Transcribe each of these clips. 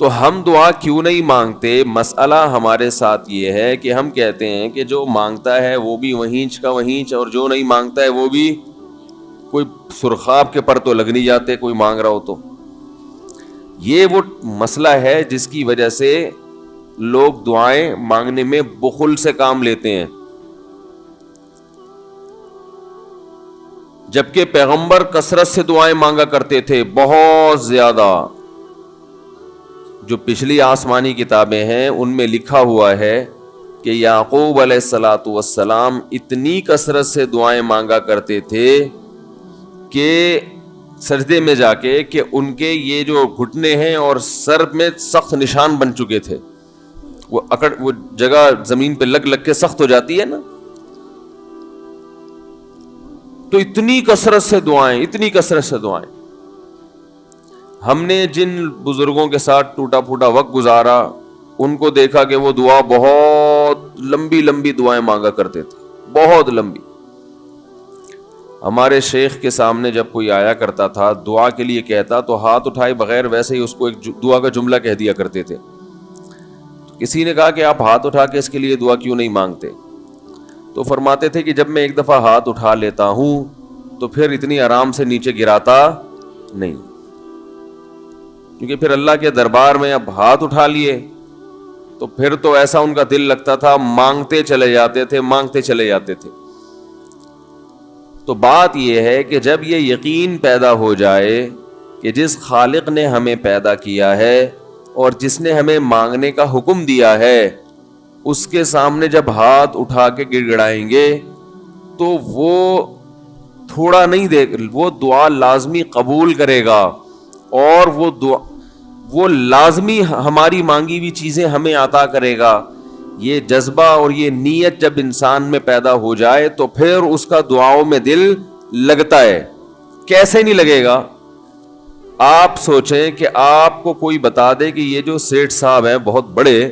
تو ہم دعا کیوں نہیں مانگتے؟ مسئلہ ہمارے ساتھ یہ ہے کہ ہم کہتے ہیں کہ جو مانگتا ہے وہ بھی وہینچ کا وہینچ، اور جو نہیں مانگتا ہے وہ بھی کوئی سرخاب کے پر تو لگ نہیں جاتے کوئی مانگ رہا ہو تو. یہ وہ مسئلہ ہے جس کی وجہ سے لوگ دعائیں مانگنے میں بخل سے کام لیتے ہیں، جبکہ پیغمبر کثرت سے دعائیں مانگا کرتے تھے، بہت زیادہ. جو پچھلی آسمانی کتابیں ہیں ان میں لکھا ہوا ہے کہ یعقوب علیہ الصلاۃ والسلام اتنی کثرت سے دعائیں مانگا کرتے تھے کہ سجدے میں جا کے کہ ان کے یہ جو گھٹنے ہیں اور سر میں سخت نشان بن چکے تھے، وہ جگہ زمین پہ لگ لگ کے سخت ہو جاتی ہے نا. تو اتنی کثرت سے دعائیں. ہم نے جن بزرگوں کے ساتھ ٹوٹا پھوٹا وقت گزارا ان کو دیکھا کہ وہ دعا بہت لمبی لمبی دعائیں مانگا کرتے تھے، بہت لمبی. ہمارے شیخ کے سامنے جب کوئی آیا کرتا تھا دعا کے لیے کہتا تو ہاتھ اٹھائے بغیر ویسے ہی اس کو ایک دعا کا جملہ کہہ دیا کرتے تھے. کسی نے کہا کہ آپ ہاتھ اٹھا کے اس کے لیے دعا کیوں نہیں مانگتے؟ تو فرماتے تھے کہ جب میں ایک دفعہ ہاتھ اٹھا لیتا ہوں تو پھر اتنی آرام سے نیچے گراتا نہیں، کیونکہ پھر اللہ کے دربار میں اب ہاتھ اٹھا لیے تو پھر تو ایسا ان کا دل لگتا تھا، مانگتے چلے جاتے تھے. تو بات یہ ہے کہ جب یہ یقین پیدا ہو جائے کہ جس خالق نے ہمیں پیدا کیا ہے اور جس نے ہمیں مانگنے کا حکم دیا ہے اس کے سامنے جب ہاتھ اٹھا کے گڑ گڑائیں گے تو وہ تھوڑا نہیں دے، وہ دعا لازمی قبول کرے گا، اور وہ لازمی ہماری مانگی ہوئی چیزیں ہمیں عطا کرے گا. یہ جذبہ اور یہ نیت جب انسان میں پیدا ہو جائے تو پھر اس کا دعاؤں میں دل لگتا ہے. کیسے نہیں لگے گا؟ آپ سوچیں کہ آپ کو کوئی بتا دے کہ یہ جو سیٹھ صاحب ہیں بہت بڑے،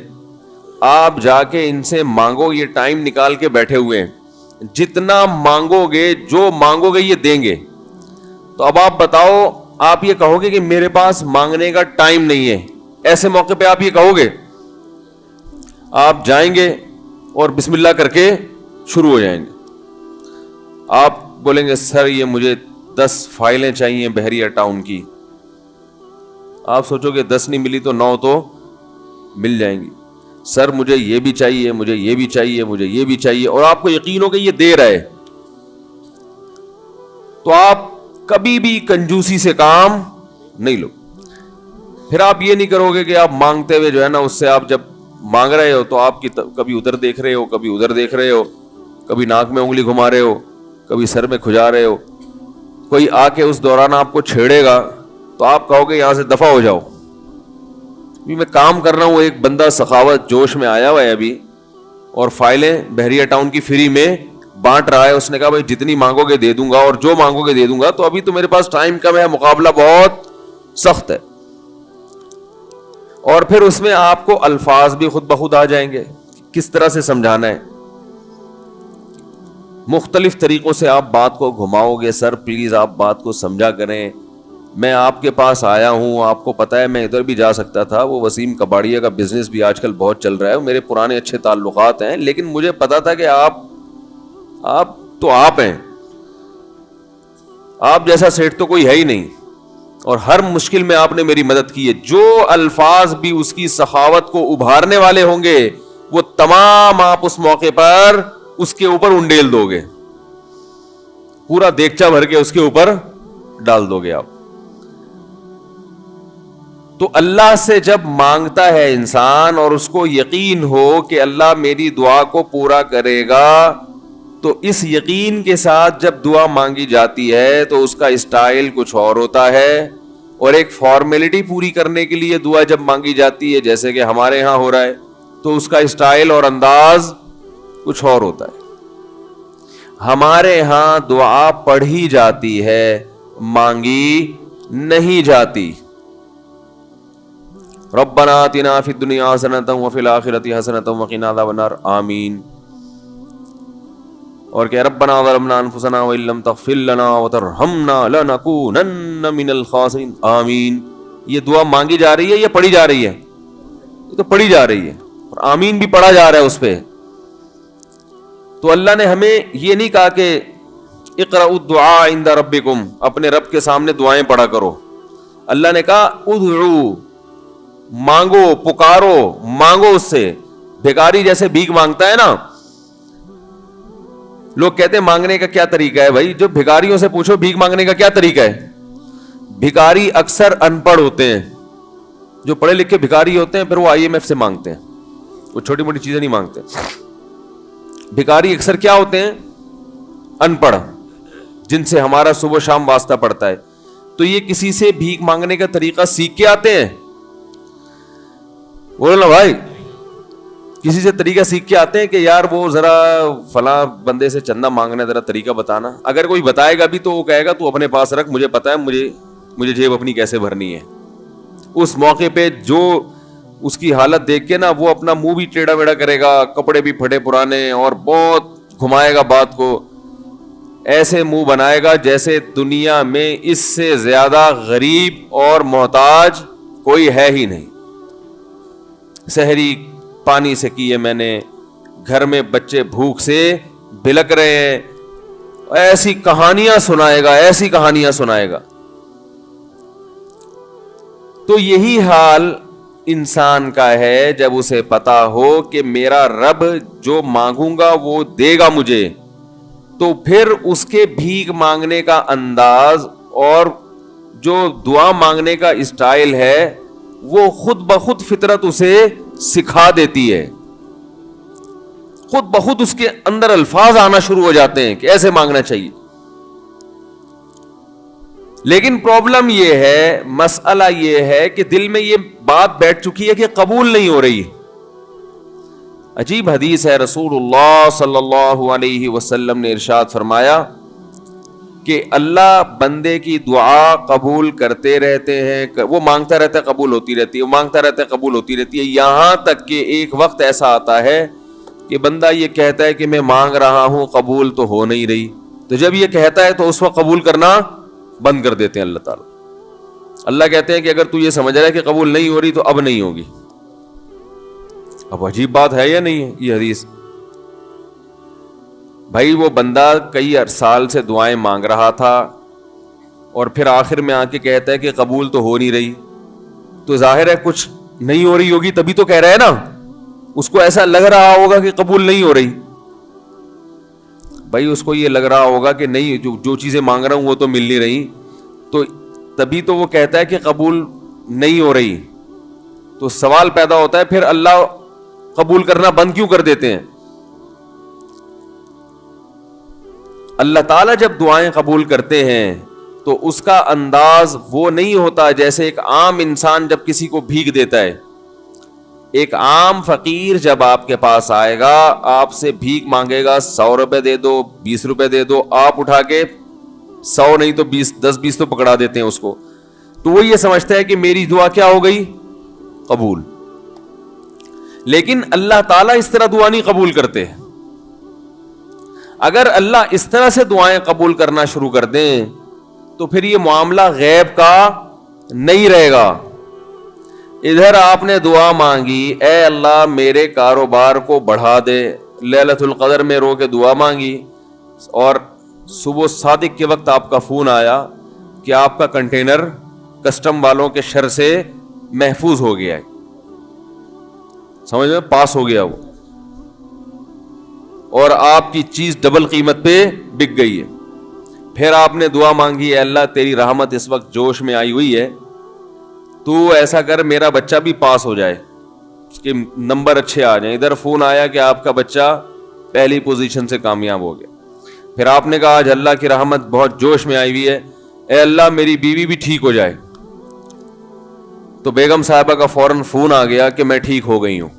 آپ جا کے ان سے مانگو، یہ ٹائم نکال کے بیٹھے ہوئے ہیں، جتنا مانگو گے جو مانگو گے یہ دیں گے. تو اب آپ بتاؤ، آپ یہ کہو گے کہ میرے پاس مانگنے کا ٹائم نہیں ہے، ایسے موقع پہ آپ یہ کہو گے؟ آپ جائیں گے اور بسم اللہ کر کے شروع ہو جائیں گے. آپ بولیں گے سر یہ مجھے 10 فائلیں چاہیے بحریہ ٹاؤن کی. آپ سوچو گے 10 نہیں ملی تو 9 تو مل جائیں گی. سر مجھے یہ بھی چاہیے، مجھے یہ بھی چاہیے، مجھے یہ بھی چاہیے، اور آپ کو یقین ہو کہ یہ دے رہا ہے. تو آپ کبھی بھی کنجوسی سے کام نہیں لو. پھر آپ یہ نہیں کرو گے کہ آپ مانگتے ہوئے جو ہے نا اس سے آپ جب مانگ رہے ہو تو آپ کی کبھی ادھر دیکھ رہے ہو، کبھی ادھر دیکھ رہے ہو، کبھی ناک میں انگلی گھما رہے ہو، کبھی سر میں کھجا رہے ہو. کوئی آ کے اس دوران آپ کو چھیڑے گا تو آپ کہو گے یہاں سے دفع ہو جاؤ، میں کام کر رہا ہوں. ایک بندہ سخاوت جوش میں آیا ہوا ہے ابھی اور فائلیں بحریہ ٹاؤن کی فری میں بانٹ رہا ہے. اس نے کہا بھائی جتنی مانگو گے دے دوں گا اور جو مانگو گے دے دوں گا. تو ابھی تو میرے پاس ٹائم کم ہے، مقابلہ بہت سخت ہے. اور پھر اس میں آپ کو الفاظ بھی خود بخود آ جائیں گے، کس طرح سے سمجھانا ہے. مختلف طریقوں سے آپ بات کو گھماؤ گے. سر پلیز آپ بات کو سمجھا کریں، میں آپ کے پاس آیا ہوں، آپ کو پتا ہے میں ادھر بھی جا سکتا تھا. وہ وسیم کباڑیہ کا بزنس بھی آج کل بہت چل رہا ہے، میرے پرانے اچھے تعلقات ہیں، لیکن مجھے پتا تھا کہ آپ ہیں، آپ جیسا سیٹ تو کوئی ہے ہی نہیں، اور ہر مشکل میں آپ نے میری مدد کی ہے. جو الفاظ بھی اس کی سخاوت کو ابھارنے والے ہوں گے وہ تمام آپ اس موقع پر اس کے اوپر انڈیل دو گے، پورا دیگچا بھر کے اس کے اوپر ڈال دو گے آپ. تو اللہ سے جب مانگتا ہے انسان اور اس کو یقین ہو کہ اللہ میری دعا کو پورا کرے گا، تو اس یقین کے ساتھ جب دعا مانگی جاتی ہے تو اس کا اسٹائل کچھ اور ہوتا ہے. اور ایک فارمیلٹی پوری کرنے کے لیے دعا جب مانگی جاتی ہے جیسے کہ ہمارے ہاں ہو رہا ہے تو اس کا اسٹائل اور انداز کچھ اور ہوتا ہے. ہمارے ہاں دعا پڑھی جاتی ہے، مانگی نہیں جاتی. ربنا آتنا فی الدنیا حسنۃ وفی الآخرۃ حسنۃ وقنا عذاب النار آمین. اور کہ ربنا ظلمنا انفسنا وان لم تغفر لنا وترحمنا لنکونن من الخاسرین آمین. یہ دعا مانگی جا رہی ہے یا پڑھی جا رہی ہے؟ یہ تو پڑھی جا رہی ہے اور آمین بھی پڑھا جا رہا ہے اس پہ. تو اللہ نے ہمیں یہ نہیں کہا کہ اقرأوا الدعاء عند ربکم، اپنے رب کے سامنے دعائیں پڑھا کرو. اللہ نے کہا ادعو، مانگو، پکارو، مانگو اس سے. بھیکاری جیسے بھیک مانگتا ہے نا، لوگ کہتے ہیں مانگنے کا کیا طریقہ ہے؟ بھائی جو بھیکاریوں سے پوچھو بھیک مانگنے کا کیا طریقہ ہے. بھیکاری اکثر ان پڑھ ہوتے ہیں. جو پڑھے لکھے بھیکاری ہوتے ہیں پھر وہ IMF سے مانگتے ہیں، وہ چھوٹی موٹی چیزیں نہیں مانگتے. بھیکاری اکثر کیا ہوتے ہیں؟ ان پڑھ، جن سے ہمارا صبح شام واسطہ پڑتا ہے. تو یہ کسی سے بھیک مانگنے کا طریقہ سیکھ کے آتے ہیں؟ بولو نا بھائی، کسی سے طریقہ سیکھ کے آتے ہیں کہ یار وہ ذرا فلاں بندے سے چندہ مانگنا ذرا طریقہ بتانا؟ اگر کوئی بتائے گا بھی تو وہ کہے گا تو اپنے پاس رکھ، مجھے پتا ہے مجھے جیب اپنی کیسے بھرنی ہے. اس موقع پہ جو اس کی حالت دیکھ کے نا وہ اپنا منہ بھی ٹیڑھا ویڑا کرے گا، کپڑے بھی پھٹے پرانے، اور بہت گھمائے گا بات کو، ایسے منہ بنائے گا جیسے دنیا میں اس سے زیادہ غریب اور محتاج کوئی ہے ہی نہیں. سحری پانی سے کیے میں نے، گھر میں بچے بھوک سے بلک رہے ہیں، ایسی کہانیاں سنائے گا، ایسی کہانیاں سنائے گا. تو یہی حال انسان کا ہے جب اسے پتا ہو کہ میرا رب جو مانگوں گا وہ دے گا مجھے، تو پھر اس کے بھیک مانگنے کا انداز اور جو دعا مانگنے کا اسٹائل ہے وہ خود بخود فطرت اسے سکھا دیتی ہے. خود بخود اس کے اندر الفاظ آنا شروع ہو جاتے ہیں کہ ایسے مانگنا چاہیے. لیکن پرابلم یہ ہے، مسئلہ یہ ہے کہ دل میں یہ بات بیٹھ چکی ہے کہ قبول نہیں ہو رہی. عجیب حدیث ہے، رسول اللہ صلی اللہ علیہ وسلم نے ارشاد فرمایا کہ اللہ بندے کی دعا قبول کرتے رہتے ہیں، وہ مانگتا رہتا ہے قبول ہوتی رہتی ہے، وہ مانگتا رہتا ہے قبول ہوتی رہتی ہے، یہاں تک کہ ایک وقت ایسا آتا ہے کہ بندہ یہ کہتا ہے کہ میں مانگ رہا ہوں قبول تو ہو نہیں رہی. تو جب یہ کہتا ہے تو اس وقت قبول کرنا بند کر دیتے ہیں اللہ تعالیٰ. اللہ کہتے ہیں کہ اگر تو یہ سمجھ رہا ہے کہ قبول نہیں ہو رہی تو اب نہیں ہوگی. اب عجیب بات ہے یا نہیں ہے یہ حدیث؟ بھائی وہ بندہ کئی سال سے دعائیں مانگ رہا تھا اور پھر آخر میں آ کے کہتا ہے کہ قبول تو ہو نہیں رہی، تو ظاہر ہے کچھ نہیں ہو رہی ہوگی تبھی تو کہہ رہا ہے نا. اس کو ایسا لگ رہا ہوگا کہ قبول نہیں ہو رہی. بھائی اس کو یہ لگ رہا ہوگا کہ نہیں، جو چیزیں مانگ رہا ہوں وہ تو مل نہیں رہی، تو تبھی تو وہ کہتا ہے کہ قبول نہیں ہو رہی. تو سوال پیدا ہوتا ہے پھر اللہ قبول کرنا بند کیوں کر دیتے ہیں؟ اللہ تعالیٰ جب دعائیں قبول کرتے ہیں تو اس کا انداز وہ نہیں ہوتا جیسے ایک عام انسان جب کسی کو بھیک دیتا ہے. ایک عام فقیر جب آپ کے پاس آئے گا، آپ سے بھیک مانگے گا، 100 روپے دے دو، 20 روپے دے دو، آپ اٹھا کے 100 نہیں تو 10-20 تو پکڑا دیتے ہیں اس کو. تو وہ یہ سمجھتا ہے کہ میری دعا کیا ہو گئی؟ قبول. لیکن اللہ تعالیٰ اس طرح دعا نہیں قبول کرتے. اگر اللہ اس طرح سے دعائیں قبول کرنا شروع کر دیں تو پھر یہ معاملہ غیب کا نہیں رہے گا. ادھر آپ نے دعا مانگی، اے اللہ میرے کاروبار کو بڑھا دے، لیلۃ القدر میں رو کے دعا مانگی، اور صبح صادق کے وقت آپ کا فون آیا کہ آپ کا کنٹینر کسٹم والوں کے شر سے محفوظ ہو گیا ہے، سمجھ میں پاس ہو گیا وہ، اور آپ کی چیز ڈبل قیمت پہ بک گئی ہے. پھر آپ نے دعا مانگی، اے اللہ تیری رحمت اس وقت جوش میں آئی ہوئی ہے، تو ایسا کر میرا بچہ بھی پاس ہو جائے، اس کے نمبر اچھے آ جائیں. ادھر فون آیا کہ آپ کا بچہ پہلی پوزیشن سے کامیاب ہو گیا. پھر آپ نے کہا آج اللہ کی رحمت بہت جوش میں آئی ہوئی ہے، اے اللہ میری بیوی بھی ٹھیک ہو جائے. تو بیگم صاحبہ کا فوراً فون آ گیا کہ میں ٹھیک ہو گئی ہوں.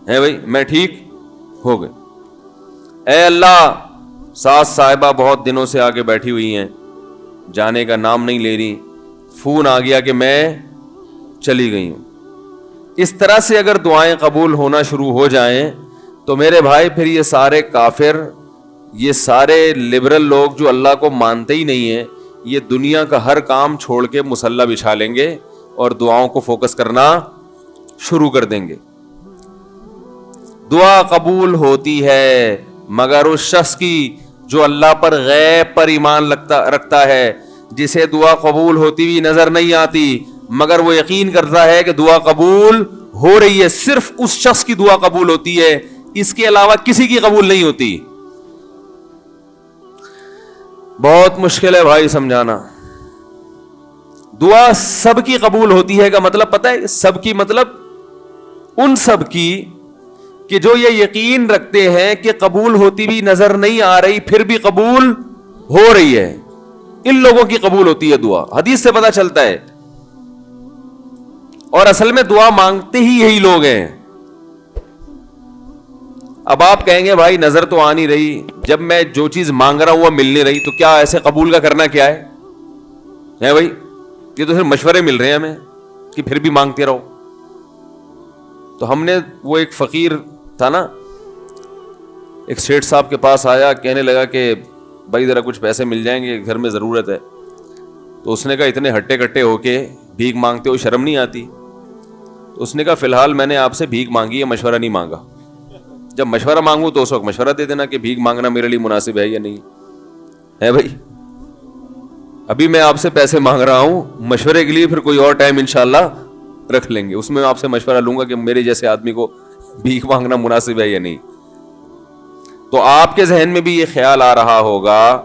ہے بھائی، میں ٹھیک ہو گئی. اے اللہ ساس صاحبہ بہت دنوں سے آگے بیٹھی ہوئی ہیں، جانے کا نام نہیں لے رہی، فون آ گیا کہ میں چلی گئی ہوں. اس طرح سے اگر دعائیں قبول ہونا شروع ہو جائیں تو میرے بھائی پھر یہ سارے کافر، یہ سارے لبرل لوگ جو اللہ کو مانتے ہی نہیں ہیں، یہ دنیا کا ہر کام چھوڑ کے مصلی بچھا لیں گے اور دعاؤں کو فوکس کرنا شروع کر دیں گے. دعا قبول ہوتی ہے مگر اس شخص کی جو اللہ پر غیب پر ایمان رکھتا ہے, جسے دعا قبول ہوتی ہوئی نظر نہیں آتی مگر وہ یقین کرتا ہے کہ دعا قبول ہو رہی ہے. صرف اس شخص کی دعا قبول ہوتی ہے, اس کے علاوہ کسی کی قبول نہیں ہوتی. بہت مشکل ہے بھائی سمجھانا. دعا سب کی قبول ہوتی ہے کا مطلب پتہ ہے؟ سب کی مطلب ان سب کی کہ جو یہ یقین رکھتے ہیں کہ قبول ہوتی بھی نظر نہیں آ رہی پھر بھی قبول ہو رہی ہے, ان لوگوں کی قبول ہوتی ہے دعا. حدیث سے پتہ چلتا ہے. اور اصل میں دعا مانگتے ہی یہی لوگ ہیں. اب آپ کہیں گے بھائی نظر تو آ نہیں رہی, جب میں جو چیز مانگ رہا ہوں وہ مل نہیں رہی, تو کیا ایسے قبول کا کرنا کیا ہے بھائی؟ یہ تو صرف مشورے مل رہے ہیں ہمیں کہ پھر بھی مانگتے رہو. تو ہم نے وہ ایک فقیر تھا نا, ایک سیٹھ صاحب کے پاس آیا, کہنے لگا کہ بھائی ذرا کچھ پیسے مل جائیں گے, گھر میں ضرورت ہے. تو اس نے کہا اتنے ہٹے کٹے ہو کے بھیک مانگتے ہو, شرم نہیں آتی؟ تو اس نے کہا فی الحال میں نے آپ سے بھیک مانگی ہے, مشورہ نہیں مانگا. جب مشورہ مانگوں تو اس وقت مشورہ دے دینا کہ بھیک مانگنا میرے لیے مناسب ہے یا نہیں ہے بھائی. ابھی میں آپ سے پیسے مانگ رہا ہوں, مشورے کے لیے پھر کوئی اور ٹائم انشاءاللہ رکھ لیں گے, اس میں آپ سے مشورہ لوں گا کہ میرے جیسے آدمی کو بھیک مانگنا مناسب ہے یا نہیں. تو آپ کے ذہن میں بھی یہ خیال آ رہا ہوگا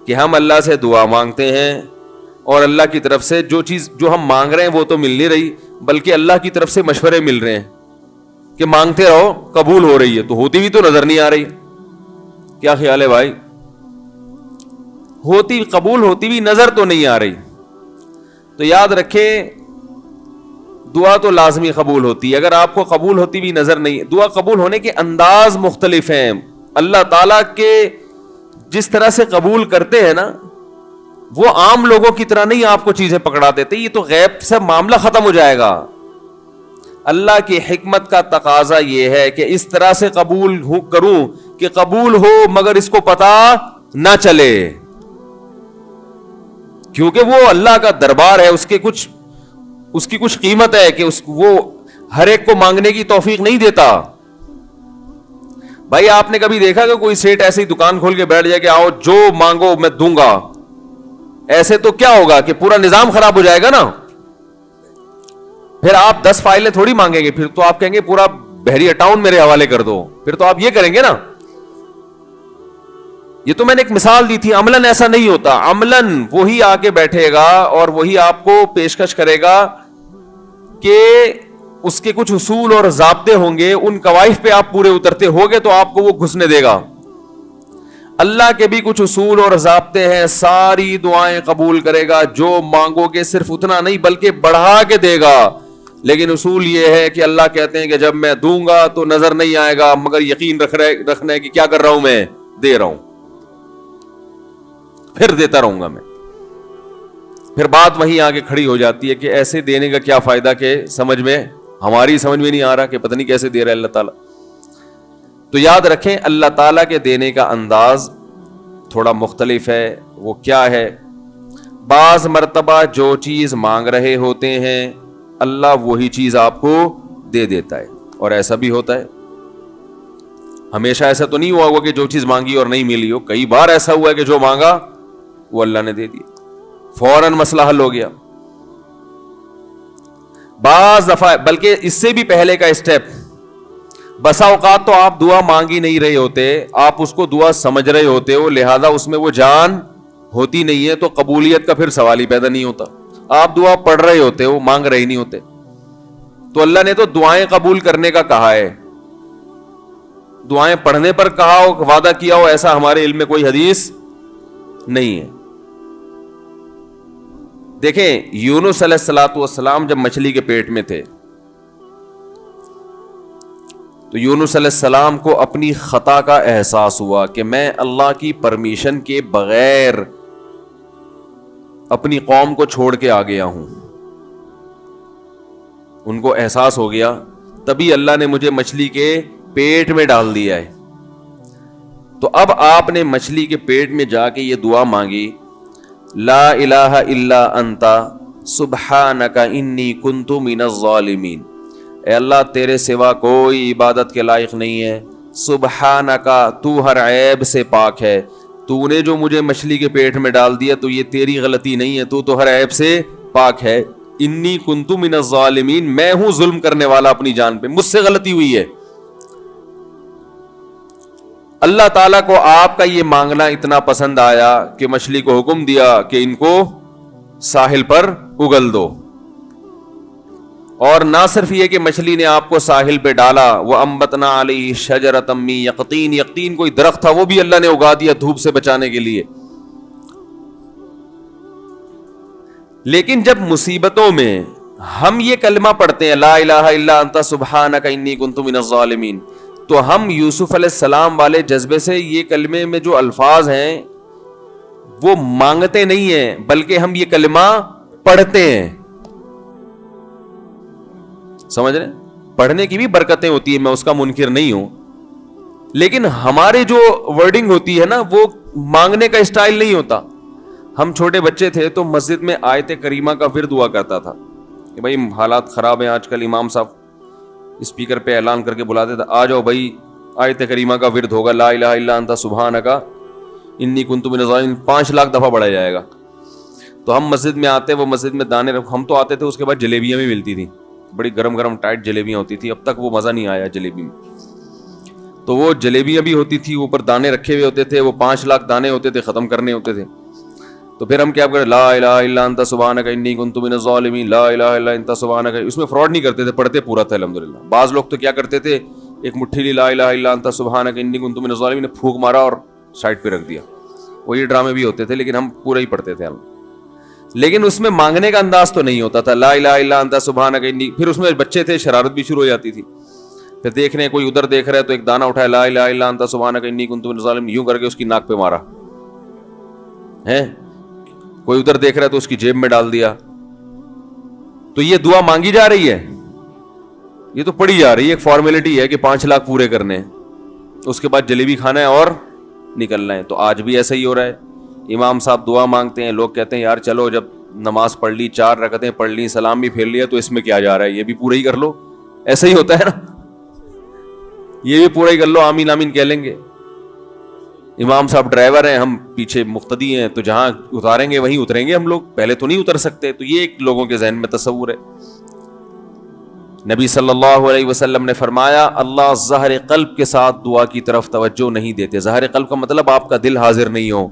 کہ ہم اللہ سے دعا مانگتے ہیں اور اللہ کی طرف سے جو چیز جو ہم مانگ رہے ہیں وہ تو مل نہیں رہی, بلکہ اللہ کی طرف سے مشورے مل رہے ہیں کہ مانگتے رہو قبول ہو رہی ہے, تو ہوتی بھی تو نظر نہیں آ رہی. کیا خیال ہے بھائی؟ ہوتی قبول ہوتی بھی نظر تو نہیں آ رہی. تو یاد رکھیں دعا تو لازمی قبول ہوتی ہے. اگر آپ کو قبول ہوتی بھی نظر نہیں, دعا قبول ہونے کے انداز مختلف ہیں. اللہ تعالیٰ کے جس طرح سے قبول کرتے ہیں نا, وہ عام لوگوں کی طرح نہیں آپ کو چیزیں پکڑا دیتے, یہ تو غیب سے معاملہ ختم ہو جائے گا. اللہ کی حکمت کا تقاضا یہ ہے کہ اس طرح سے قبول کروں کہ قبول ہو مگر اس کو پتا نہ چلے, کیونکہ وہ اللہ کا دربار ہے, اس کی کچھ قیمت ہے کہ وہ ہر ایک کو مانگنے کی توفیق نہیں دیتا. بھائی آپ نے کبھی دیکھا کہ کوئی سیٹ ایسے ہی دکان کھول کے بیٹھ جائے کہ آؤ جو مانگو میں دوں گا؟ ایسے تو کیا ہوگا کہ پورا نظام خراب ہو جائے گا نا. پھر آپ 10 فائلیں تھوڑی مانگیں گے, پھر تو آپ کہیں گے پورا بحریہ ٹاؤن میرے حوالے کر دو, پھر تو آپ یہ کریں گے نا. یہ تو میں نے ایک مثال دی تھی. عملاً ایسا نہیں ہوتا. عملاً وہی آ کے بیٹھے گا اور وہی آپ کو پیشکش کرے گا کہ اس کے کچھ اصول اور ضابطے ہوں گے, ان قواعد پہ آپ پورے اترتے ہوگے تو آپ کو وہ گھسنے دے گا. اللہ کے بھی کچھ اصول اور ضابطے ہیں, ساری دعائیں قبول کرے گا, جو مانگو گے صرف اتنا نہیں بلکہ بڑھا کے دے گا. لیکن اصول یہ ہے کہ اللہ کہتے ہیں کہ جب میں دوں گا تو نظر نہیں آئے گا, مگر یقین رکھنا ہے کہ کیا کر رہا ہوں, میں دے رہا ہوں, پھر دیتا رہوں گا میں. پھر بات وہیں آگے کھڑی ہو جاتی ہے کہ ایسے دینے کا کیا فائدہ کہ ہماری سمجھ میں نہیں آ رہا کہ پتہ نہیں کیسے دے رہا ہے اللہ تعالیٰ. تو یاد رکھیں اللہ تعالیٰ کے دینے کا انداز تھوڑا مختلف ہے. وہ کیا ہے؟ بعض مرتبہ جو چیز مانگ رہے ہوتے ہیں اللہ وہی چیز آپ کو دے دیتا ہے, اور ایسا بھی ہوتا ہے. ہمیشہ ایسا تو نہیں ہوا ہوگا کہ جو چیز مانگی اور نہیں ملی ہو. کئی بار ایسا ہوا ہے کہ جو مانگا وہ اللہ نے دے دیا, فوراً مسئلہ حل ہو گیا. بعض دفعہ بلکہ اس سے بھی پہلے کا اسٹیپ, بسا اوقات تو آپ دعا مانگ ہی نہیں رہے ہوتے, آپ اس کو دعا سمجھ رہے ہوتے ہو, لہذا اس میں وہ جان ہوتی نہیں ہے, تو قبولیت کا پھر سوال ہی پیدا نہیں ہوتا. آپ دعا پڑھ رہے ہوتے ہو, مانگ رہے نہیں ہوتے. تو اللہ نے تو دعائیں قبول کرنے کا کہا ہے, دعائیں پڑھنے پر کہا ہو, وعدہ کیا ہو, ایسا ہمارے علم میں کوئی حدیث نہیں ہے. دیکھیں یونس علیہ الصلوۃ والسلام جب مچھلی کے پیٹ میں تھے تو یونس علیہ السلام کو اپنی خطا کا احساس ہوا کہ میں اللہ کی پرمیشن کے بغیر اپنی قوم کو چھوڑ کے آ گیا ہوں. ان کو احساس ہو گیا, تبھی اللہ نے مجھے مچھلی کے پیٹ میں ڈال دیا ہے. تو اب آپ نے مچھلی کے پیٹ میں جا کے یہ دعا مانگی لا الہ الا انت سبحانک انی کنت من الظالمین، اے اللہ تیرے سوا کوئی عبادت کے لائق نہیں ہے، سبحانک تو ہر عیب سے پاک ہے، تو نے جو مجھے مچھلی کے پیٹ میں ڈال دیا تو یہ تیری غلطی نہیں ہے، تو ہر عیب سے پاک ہے، انی کنت من الظالمین، میں ہوں ظلم کرنے والا اپنی جان پہ، مجھ سے غلطی ہوئی ہے۔ اللہ تعالیٰ کو آپ کا یہ مانگنا اتنا پسند آیا کہ مچھلی کو حکم دیا کہ ان کو ساحل پر اگل دو، اور نہ صرف یہ کہ مچھلی نے آپ کو ساحل پہ ڈالا، وَأَنبَتْنَا عَلَيْهِ شَجَرَةً مِّن يَقْطِينٍ، یقطین کوئی درخت تھا وہ بھی اللہ نے اگا دیا دھوپ سے بچانے کے لیے۔ لیکن جب مصیبتوں میں ہم یہ کلمہ پڑھتے ہیں لا الہ الا انت سبحانک انی کنت من الظالمین، تو ہم یوسف علیہ السلام والے جذبے سے یہ کلمے میں جو الفاظ ہیں وہ مانگتے نہیں ہیں، بلکہ ہم یہ کلمہ پڑھتے ہیں۔ سمجھ رہے ہیں؟ پڑھنے کی بھی برکتیں ہوتی ہیں، میں اس کا منکر نہیں ہوں، لیکن ہمارے جو ورڈنگ ہوتی ہے نا وہ مانگنے کا اسٹائل نہیں ہوتا۔ ہم چھوٹے بچے تھے تو مسجد میں آیت کریمہ کا ورد ہوا کرتا تھا کہ بھائی حالات خراب ہیں آج کل، امام صاحب اسپیکر پہ اعلان کر کے بلاتے تھے آ جاؤ بھائی آیت کریمہ کا ورد ہوگا، لا الہ الا انت سبحانک انی کنت من الظالمین، 5 لاکھ دفعہ پڑھا جائے گا۔ تو ہم مسجد میں آتے، وہ مسجد میں دانے ہم تو آتے تھے، اس کے بعد جلیبیاں بھی ملتی تھیں، بڑی گرم گرم ٹائٹ جلیبیاں ہوتی تھی، اب تک وہ مزہ نہیں آیا جلیبی میں۔ تو وہ جلیبیاں بھی ہوتی تھی، اوپر دانے رکھے ہوئے ہوتے تھے، وہ 5 لاکھ دانے ہوتے تھے، ختم کرنے ہوتے تھے۔ تو پھر ہم کیا کریں، لا الہ الا انت سبحانک انی کنت من الظالمین، لا الہ الا انت سبحانک، اس میں فراڈ نہیں کرتے تھے، پڑھتے پورا تھا الحمدللہ۔ بعض لوگ تو کیا کرتے تھے، ایک مٹھی لی لا الہ الا انت سبحانک انی کنت من الظالمین نے پھونک مارا اور سائڈ پہ رکھ دیا، وہ یہ ڈرامے بھی ہوتے تھے، لیکن ہم پورا ہی پڑھتے تھے ہم۔ لیکن اس میں مانگنے کا انداز تو نہیں ہوتا تھا، لا الہ الا انت سبحانک انی، پھر اس میں بچے تھے شرارت بھی شروع ہو جاتی تھی، پھر دیکھ رہے ہیں کوئی ادھر دیکھ رہا ہے تو ایک دانہ اٹھایا لا الہ الا انت سبحانک انی کنت من الظالمین، یوں کر کے اس کی ناک پہ مارا ہے، کوئی ادھر دیکھ رہا ہے تو اس کی جیب میں ڈال دیا۔ تو یہ دعا مانگی جا رہی ہے، یہ تو پڑھی جا رہی ہے، ایک فارمیلٹی ہے کہ 5 لاکھ پورے کرنے ہیں، اس کے بعد جلیبی کھانا ہے اور نکلنا ہے۔ تو آج بھی ایسا ہی ہو رہا ہے، امام صاحب دعا مانگتے ہیں، لوگ کہتے ہیں یار چلو جب نماز پڑھ لی، 4 رکعتیں پڑھ لی، سلام بھی پھیر لیا، تو اس میں کیا جا رہا ہے، یہ بھی پورا ہی کر لو، ایسا ہی ہوتا ہے نا، یہ بھی پورا ہی کر لو، آمین آمین کہہ لیں گے۔ امام صاحب ڈرائیور ہیں، ہم پیچھے مقتدی ہیں، تو جہاں اتاریں گے وہیں اتریں گے ہم لوگ، پہلے تو نہیں اتر سکتے۔ تو یہ ایک لوگوں کے ذہن میں تصور ہے۔ نبی صلی اللہ علیہ وسلم نے فرمایا اللہ ظاہر قلب کے ساتھ دعا کی طرف توجہ نہیں دیتے۔ ظاہر قلب کا مطلب آپ کا دل حاضر نہیں ہو،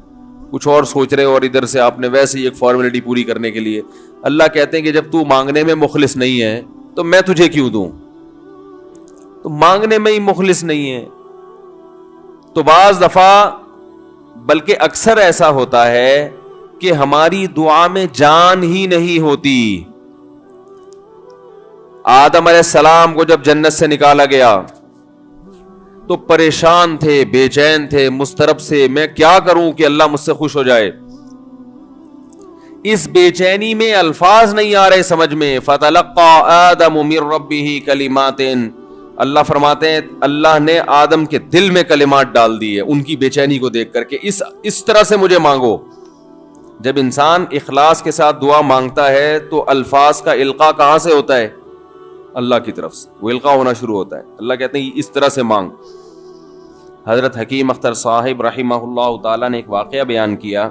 کچھ اور سوچ رہے ہو، اور ادھر سے آپ نے ویسے ہی ایک فارمیلٹی پوری کرنے کے لیے۔ اللہ کہتے ہیں کہ جب تو مانگنے میں مخلص نہیں ہے تو میں تجھے کیوں دوں، تو مانگنے میں ہی مخلص نہیں ہے۔ تو بعض دفعہ بلکہ اکثر ایسا ہوتا ہے کہ ہماری دعا میں جان ہی نہیں ہوتی۔ آدم علیہ السلام کو جب جنت سے نکالا گیا تو پریشان تھے، بے چین تھے، مضطرب سے، میں کیا کروں کہ اللہ مجھ سے خوش ہو جائے۔ اس بے چینی میں الفاظ نہیں آ رہے سمجھ میں، فَتَلَقَّى آدَمُ مِن رَبِّهِ كَلِمَاتٍ، اللہ فرماتے ہیں اللہ نے آدم کے دل میں کلمات ڈال دی ہے ان کی بے چینی کو دیکھ کر کے اس طرح سے مجھے مانگو۔ جب انسان اخلاص کے ساتھ دعا مانگتا ہے تو الفاظ کا القاء کہاں سے ہوتا ہے؟ اللہ کی طرف سے وہ القاء ہونا شروع ہوتا ہے۔ اللہ کہتے ہیں اس طرح سے مانگ۔ حضرت حکیم اختر صاحب رحمہ اللہ تعالیٰ نے ایک واقعہ بیان کیا،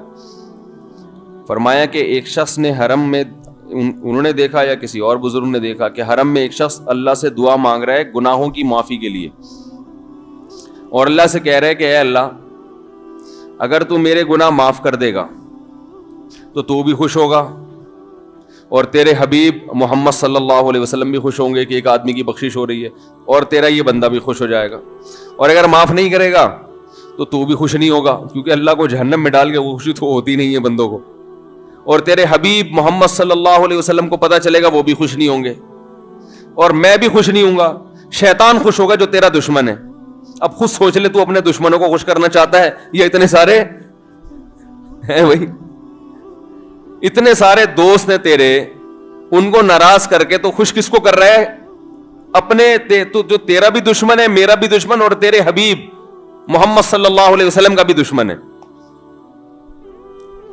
فرمایا کہ ایک شخص نے حرم میں، انہوں نے دیکھا یا کسی اور بزرگ نے دیکھا کہ حرم میں ایک شخص اللہ سے دعا مانگ رہا ہے گناہوں کی معافی کے لیے، اور اللہ سے کہہ رہا ہے کہ اے اللہ اگر تو میرے گناہ معاف کر دے گا تو بھی خوش ہوگا، اور تیرے حبیب محمد صلی اللہ علیہ وسلم بھی خوش ہوں گے کہ ایک آدمی کی بخشش ہو رہی ہے، اور تیرا یہ بندہ بھی خوش ہو جائے گا، اور اگر معاف نہیں کرے گا تو بھی خوش نہیں ہوگا، کیونکہ اللہ کو جہنم میں ڈال کے وہ خوشی تو ہوتی نہیں ہے بندوں کو، اور تیرے حبیب محمد صلی اللہ علیہ وسلم کو پتہ چلے گا وہ بھی خوش نہیں ہوں گے، اور میں بھی خوش نہیں ہوں گا، شیطان خوش ہوگا جو تیرا دشمن ہے۔ اب خود سوچ لے تو اپنے دشمنوں کو خوش کرنا چاہتا ہے یا اتنے سارے ہیں بھائی، اتنے سارے دوست ہیں تیرے، ان کو ناراض کر کے تو خوش کس کو کر رہا ہے؟ اپنے تو جو تیرا بھی دشمن ہے، میرا بھی دشمن، اور تیرے حبیب محمد صلی اللہ علیہ وسلم کا بھی دشمن ہے۔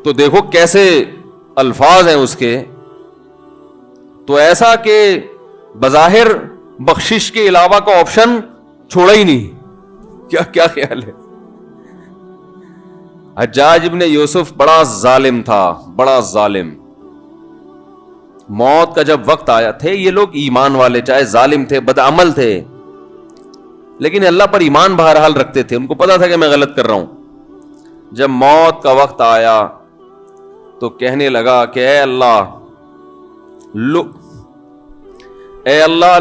تو دیکھو کیسے الفاظ ہیں اس کے. تو ایسا کہ بظاہر بخشش کے علاوہ کا آپشن چھوڑا ہی نہیں. کیا خیال ہے؟ حجاج ابن یوسف بڑا ظالم تھا, بڑا ظالم. موت کا جب وقت آیا, تھے یہ لوگ ایمان والے, چاہے ظالم تھے, بدعمل تھے, لیکن اللہ پر ایمان بہرحال رکھتے تھے. ان کو پتا تھا کہ میں غلط کر رہا ہوں. جب موت کا وقت آیا تو کہنے لگا کہ اے اللہ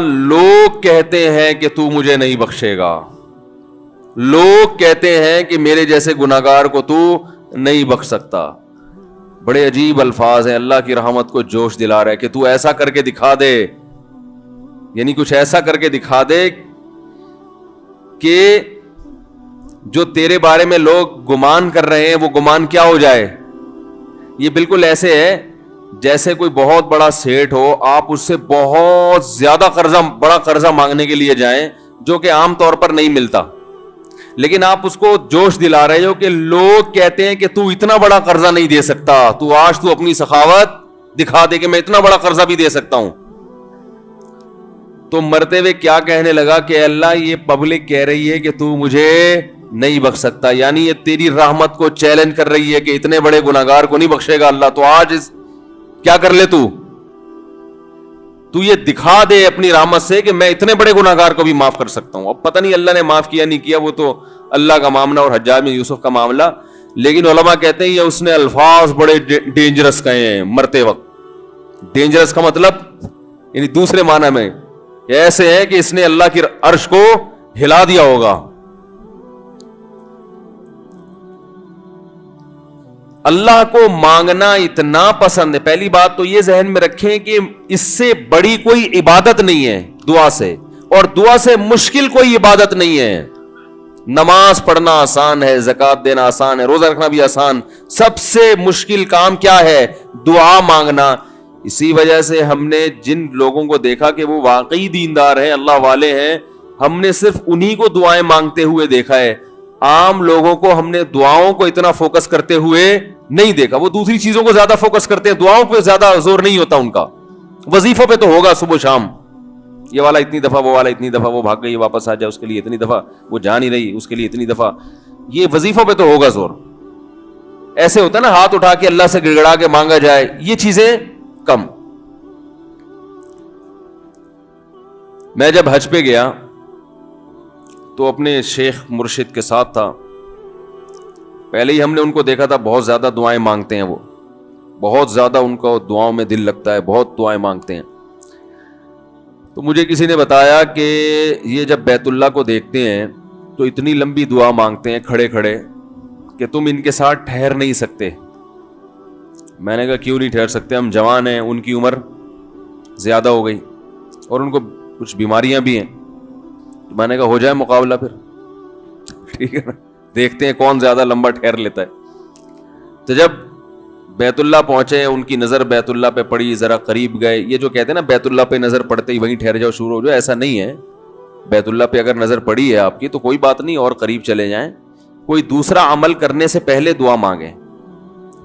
لوگ کہتے ہیں کہ تو مجھے نہیں بخشے گا, لوگ کہتے ہیں کہ میرے جیسے گناہگار کو تو نہیں بخش سکتا. بڑے عجیب الفاظ ہیں, اللہ کی رحمت کو جوش دلا رہا ہے کہ تو ایسا کر کے دکھا دے, یعنی کچھ ایسا کر کے دکھا دے کہ جو تیرے بارے میں لوگ گمان کر رہے ہیں وہ گمان کیا ہو جائے. یہ بالکل ایسے ہے جیسے کوئی بہت بڑا سیٹ ہو, آپ اس سے بہت زیادہ بڑا قرضہ مانگنے کے لیے جائیں جو کہ عام طور پر نہیں ملتا, لیکن آپ اس کو جوش دلا رہے ہو کہ لوگ کہتے ہیں کہ تو اتنا بڑا قرضہ نہیں دے سکتا, تو آج تو اپنی سخاوت دکھا دے کہ میں اتنا بڑا قرضہ بھی دے سکتا ہوں. تو مرتے ہوئے کیا کہنے لگا کہ اللہ یہ پبلک کہہ رہی ہے کہ تو مجھے نہیں بخش سکتا, یعنی یہ تیری رحمت کو چیلنج کر رہی ہے کہ اتنے بڑے گناہگار کو نہیں بخشے گا اللہ, تو آج کیا کر لے تو یہ دکھا دے اپنی رحمت سے کہ میں اتنے بڑے گناہگار کو بھی معاف کر سکتا ہوں. اب پتہ نہیں اللہ نے معاف کیا نہیں کیا, وہ تو اللہ کا معاملہ اور حجاج بن یوسف کا معاملہ, لیکن علماء کہتے ہیں یہ اس نے الفاظ بڑے ڈینجرس کہے ہیں مرتے وقت. ڈینجرس کا مطلب یعنی دوسرے معنی میں ایسے ہے کہ اس نے اللہ کی عرش کو ہلا دیا ہوگا. اللہ کو مانگنا اتنا پسند ہے. پہلی بات تو یہ ذہن میں رکھیں کہ اس سے بڑی کوئی عبادت نہیں ہے دعا سے, اور دعا سے مشکل کوئی عبادت نہیں ہے. نماز پڑھنا آسان ہے, زکوٰۃ دینا آسان ہے, روزہ رکھنا بھی آسان. سب سے مشکل کام کیا ہے؟ دعا مانگنا. اسی وجہ سے ہم نے جن لوگوں کو دیکھا کہ وہ واقعی دیندار ہیں, اللہ والے ہیں, ہم نے صرف انہی کو دعائیں مانگتے ہوئے دیکھا ہے. عام لوگوں کو ہم نے دعاؤں کو اتنا فوکس کرتے ہوئے نہیں دیکھا. وہ دوسری چیزوں کو زیادہ فوکس کرتے ہیں, دعاؤں پہ زیادہ زور نہیں ہوتا ان کا. وظیفوں پہ تو ہوگا صبح شام, یہ والا اتنی دفعہ, وہ والا اتنی دفعہ, وہ بھاگ گئی واپس آ جائے اس کے لیے اتنی دفعہ, وہ جا نہیں رہی اس کے لیے اتنی دفعہ. یہ وظیفوں پہ تو ہوگا زور. ایسے ہوتا ہے نا ہاتھ اٹھا کے اللہ سے گڑگڑا کے مانگا جائے, یہ چیزیں کم. میں جب حج پہ گیا تو اپنے شیخ مرشد کے ساتھ تھا. پہلے ہی ہم نے ان کو دیکھا تھا بہت زیادہ دعائیں مانگتے ہیں, وہ بہت زیادہ ان کو دعاؤں میں دل لگتا ہے, بہت دعائیں مانگتے ہیں. تو مجھے کسی نے بتایا کہ یہ جب بیت اللہ کو دیکھتے ہیں تو اتنی لمبی دعا مانگتے ہیں کھڑے کھڑے کہ تم ان کے ساتھ ٹھہر نہیں سکتے. میں نے کہا کیوں نہیں ٹھہر سکتے, ہم جوان ہیں, ان کی عمر زیادہ ہو گئی اور ان کو کچھ بیماریاں بھی ہیں. میں نے کہا ہو جائے مقابلہ پھر, ٹھیک ہے نا, دیکھتے ہیں کون زیادہ لمبا ٹھہر لیتا ہے. تو جب بیت اللہ پہنچے, ان کی نظر بیت اللہ پہ پڑی, ذرا قریب گئے. یہ جو کہتے ہیں نا بیت اللہ پہ نظر پڑتے ہی وہیں ٹھہر جاؤ, شروع ہو جاؤ, ایسا نہیں ہے. بیت اللہ پہ اگر نظر پڑی ہے آپ کی تو کوئی بات نہیں, اور قریب چلے جائیں. کوئی دوسرا عمل کرنے سے پہلے دعا مانگیں.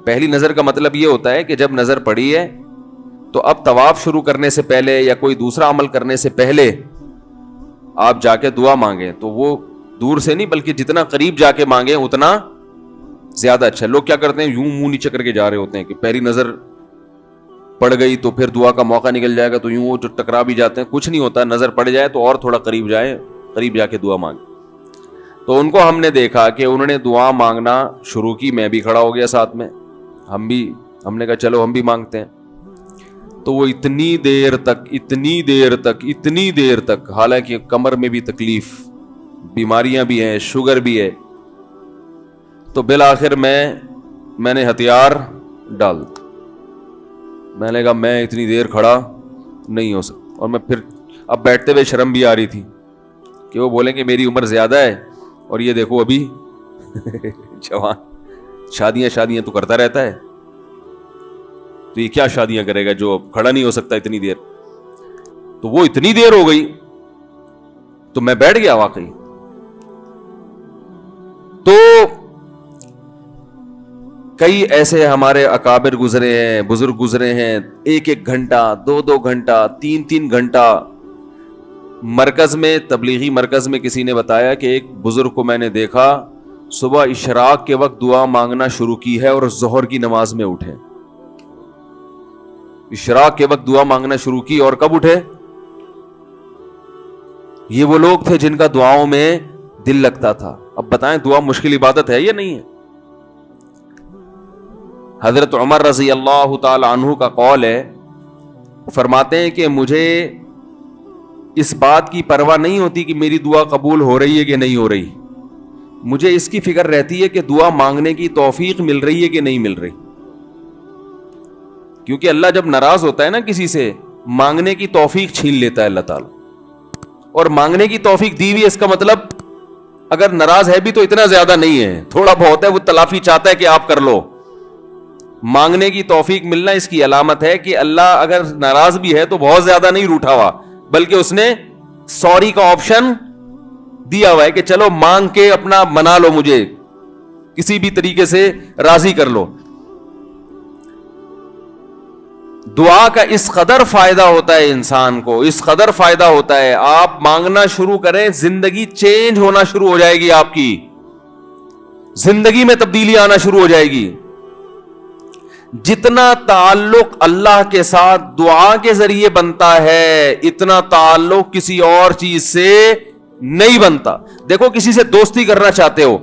پہلی نظر کا مطلب یہ ہوتا ہے کہ جب نظر پڑی ہے تو اب طواف شروع کرنے سے پہلے یا کوئی دوسرا عمل کرنے سے پہلے آپ جا کے دعا مانگیں. تو وہ دور سے نہیں بلکہ جتنا قریب جا کے مانگیں اتنا زیادہ اچھا. لوگ کیا کرتے ہیں, یوں منہ نیچے کر کے جا رہے ہوتے ہیں کہ پہلی نظر پڑ گئی تو پھر دعا کا موقع نکل جائے گا, تو یوں جو ٹکرا بھی جاتے ہیں. کچھ نہیں ہوتا, نظر پڑ جائے تو اور تھوڑا قریب جائے, قریب جا کے دعا مانگیں. تو ان کو ہم نے دیکھا کہ انہوں نے دعا مانگنا شروع کی, میں بھی کھڑا ہو گیا ساتھ میں, ہم نے کہا چلو ہم بھی مانگتے ہیں. تو وہ اتنی دیر تک حالانکہ کمر میں بھی تکلیف, بیماریاں بھی ہیں, شوگر بھی ہے, تو بالآخر میں نے ہتھیار ڈال. میں نے کہا میں اتنی دیر کھڑا نہیں ہو سکتا. اور میں پھر اب بیٹھتے ہوئے شرم بھی آ رہی تھی کہ وہ بولیں کہ میری عمر زیادہ ہے اور یہ دیکھو ابھی جوان, شادیاں تو کرتا رہتا ہے, تو یہ کیا شادیاں کرے گا جو کھڑا نہیں ہو سکتا اتنی دیر. تو وہ اتنی دیر ہو گئی تو میں بیٹھ گیا واقعی. تو کئی ایسے ہمارے اکابر گزرے ہیں, بزرگ گزرے ہیں, 1 گھنٹہ 2 گھنٹہ 3 گھنٹہ. مرکز میں, تبلیغی مرکز میں کسی نے بتایا کہ ایک بزرگ کو میں نے دیکھا صبح اشراق کے وقت دعا مانگنا شروع کی ہے اور ظہر کی نماز میں اٹھے. اشراق کے وقت دعا مانگنا شروع کی اور کب اٹھے؟ یہ وہ لوگ تھے جن کا دعاؤں میں دل لگتا تھا. اب بتائیں دعا مشکل عبادت ہے یا نہیں ہے؟ حضرت عمر رضی اللہ تعالی عنہ کا قول ہے, فرماتے ہیں کہ مجھے اس بات کی پرواہ نہیں ہوتی کہ میری دعا قبول ہو رہی ہے کہ نہیں ہو رہی, مجھے اس کی فکر رہتی ہے کہ دعا مانگنے کی توفیق مل رہی ہے کہ نہیں مل رہی. کیونکہ اللہ جب ناراض ہوتا ہے نا کسی سے, مانگنے کی توفیق چھین لیتا ہے اللہ تعالی. اور مانگنے کی توفیق دی ہوئی, اس کا مطلب اگر ناراض ہے بھی تو اتنا زیادہ نہیں ہے, تھوڑا بہت ہے, وہ تلافی چاہتا ہے کہ آپ کر لو. مانگنے کی توفیق ملنا اس کی علامت ہے کہ اللہ اگر ناراض بھی ہے تو بہت زیادہ نہیں روٹھا ہوا, بلکہ اس نے سوری کا آپشن دیا ہوا ہے کہ چلو مانگ کے اپنا منا لو, مجھے کسی بھی طریقے سے راضی کر لو. دعا کا اس قدر فائدہ ہوتا ہے انسان کو, اس قدر فائدہ ہوتا ہے, آپ مانگنا شروع کریں زندگی چینج ہونا شروع ہو جائے گی, آپ کی زندگی میں تبدیلی آنا شروع ہو جائے گی. جتنا تعلق اللہ کے ساتھ دعا کے ذریعے بنتا ہے اتنا تعلق کسی اور چیز سے نہیں بنتا. دیکھو کسی سے دوستی کرنا چاہتے ہو,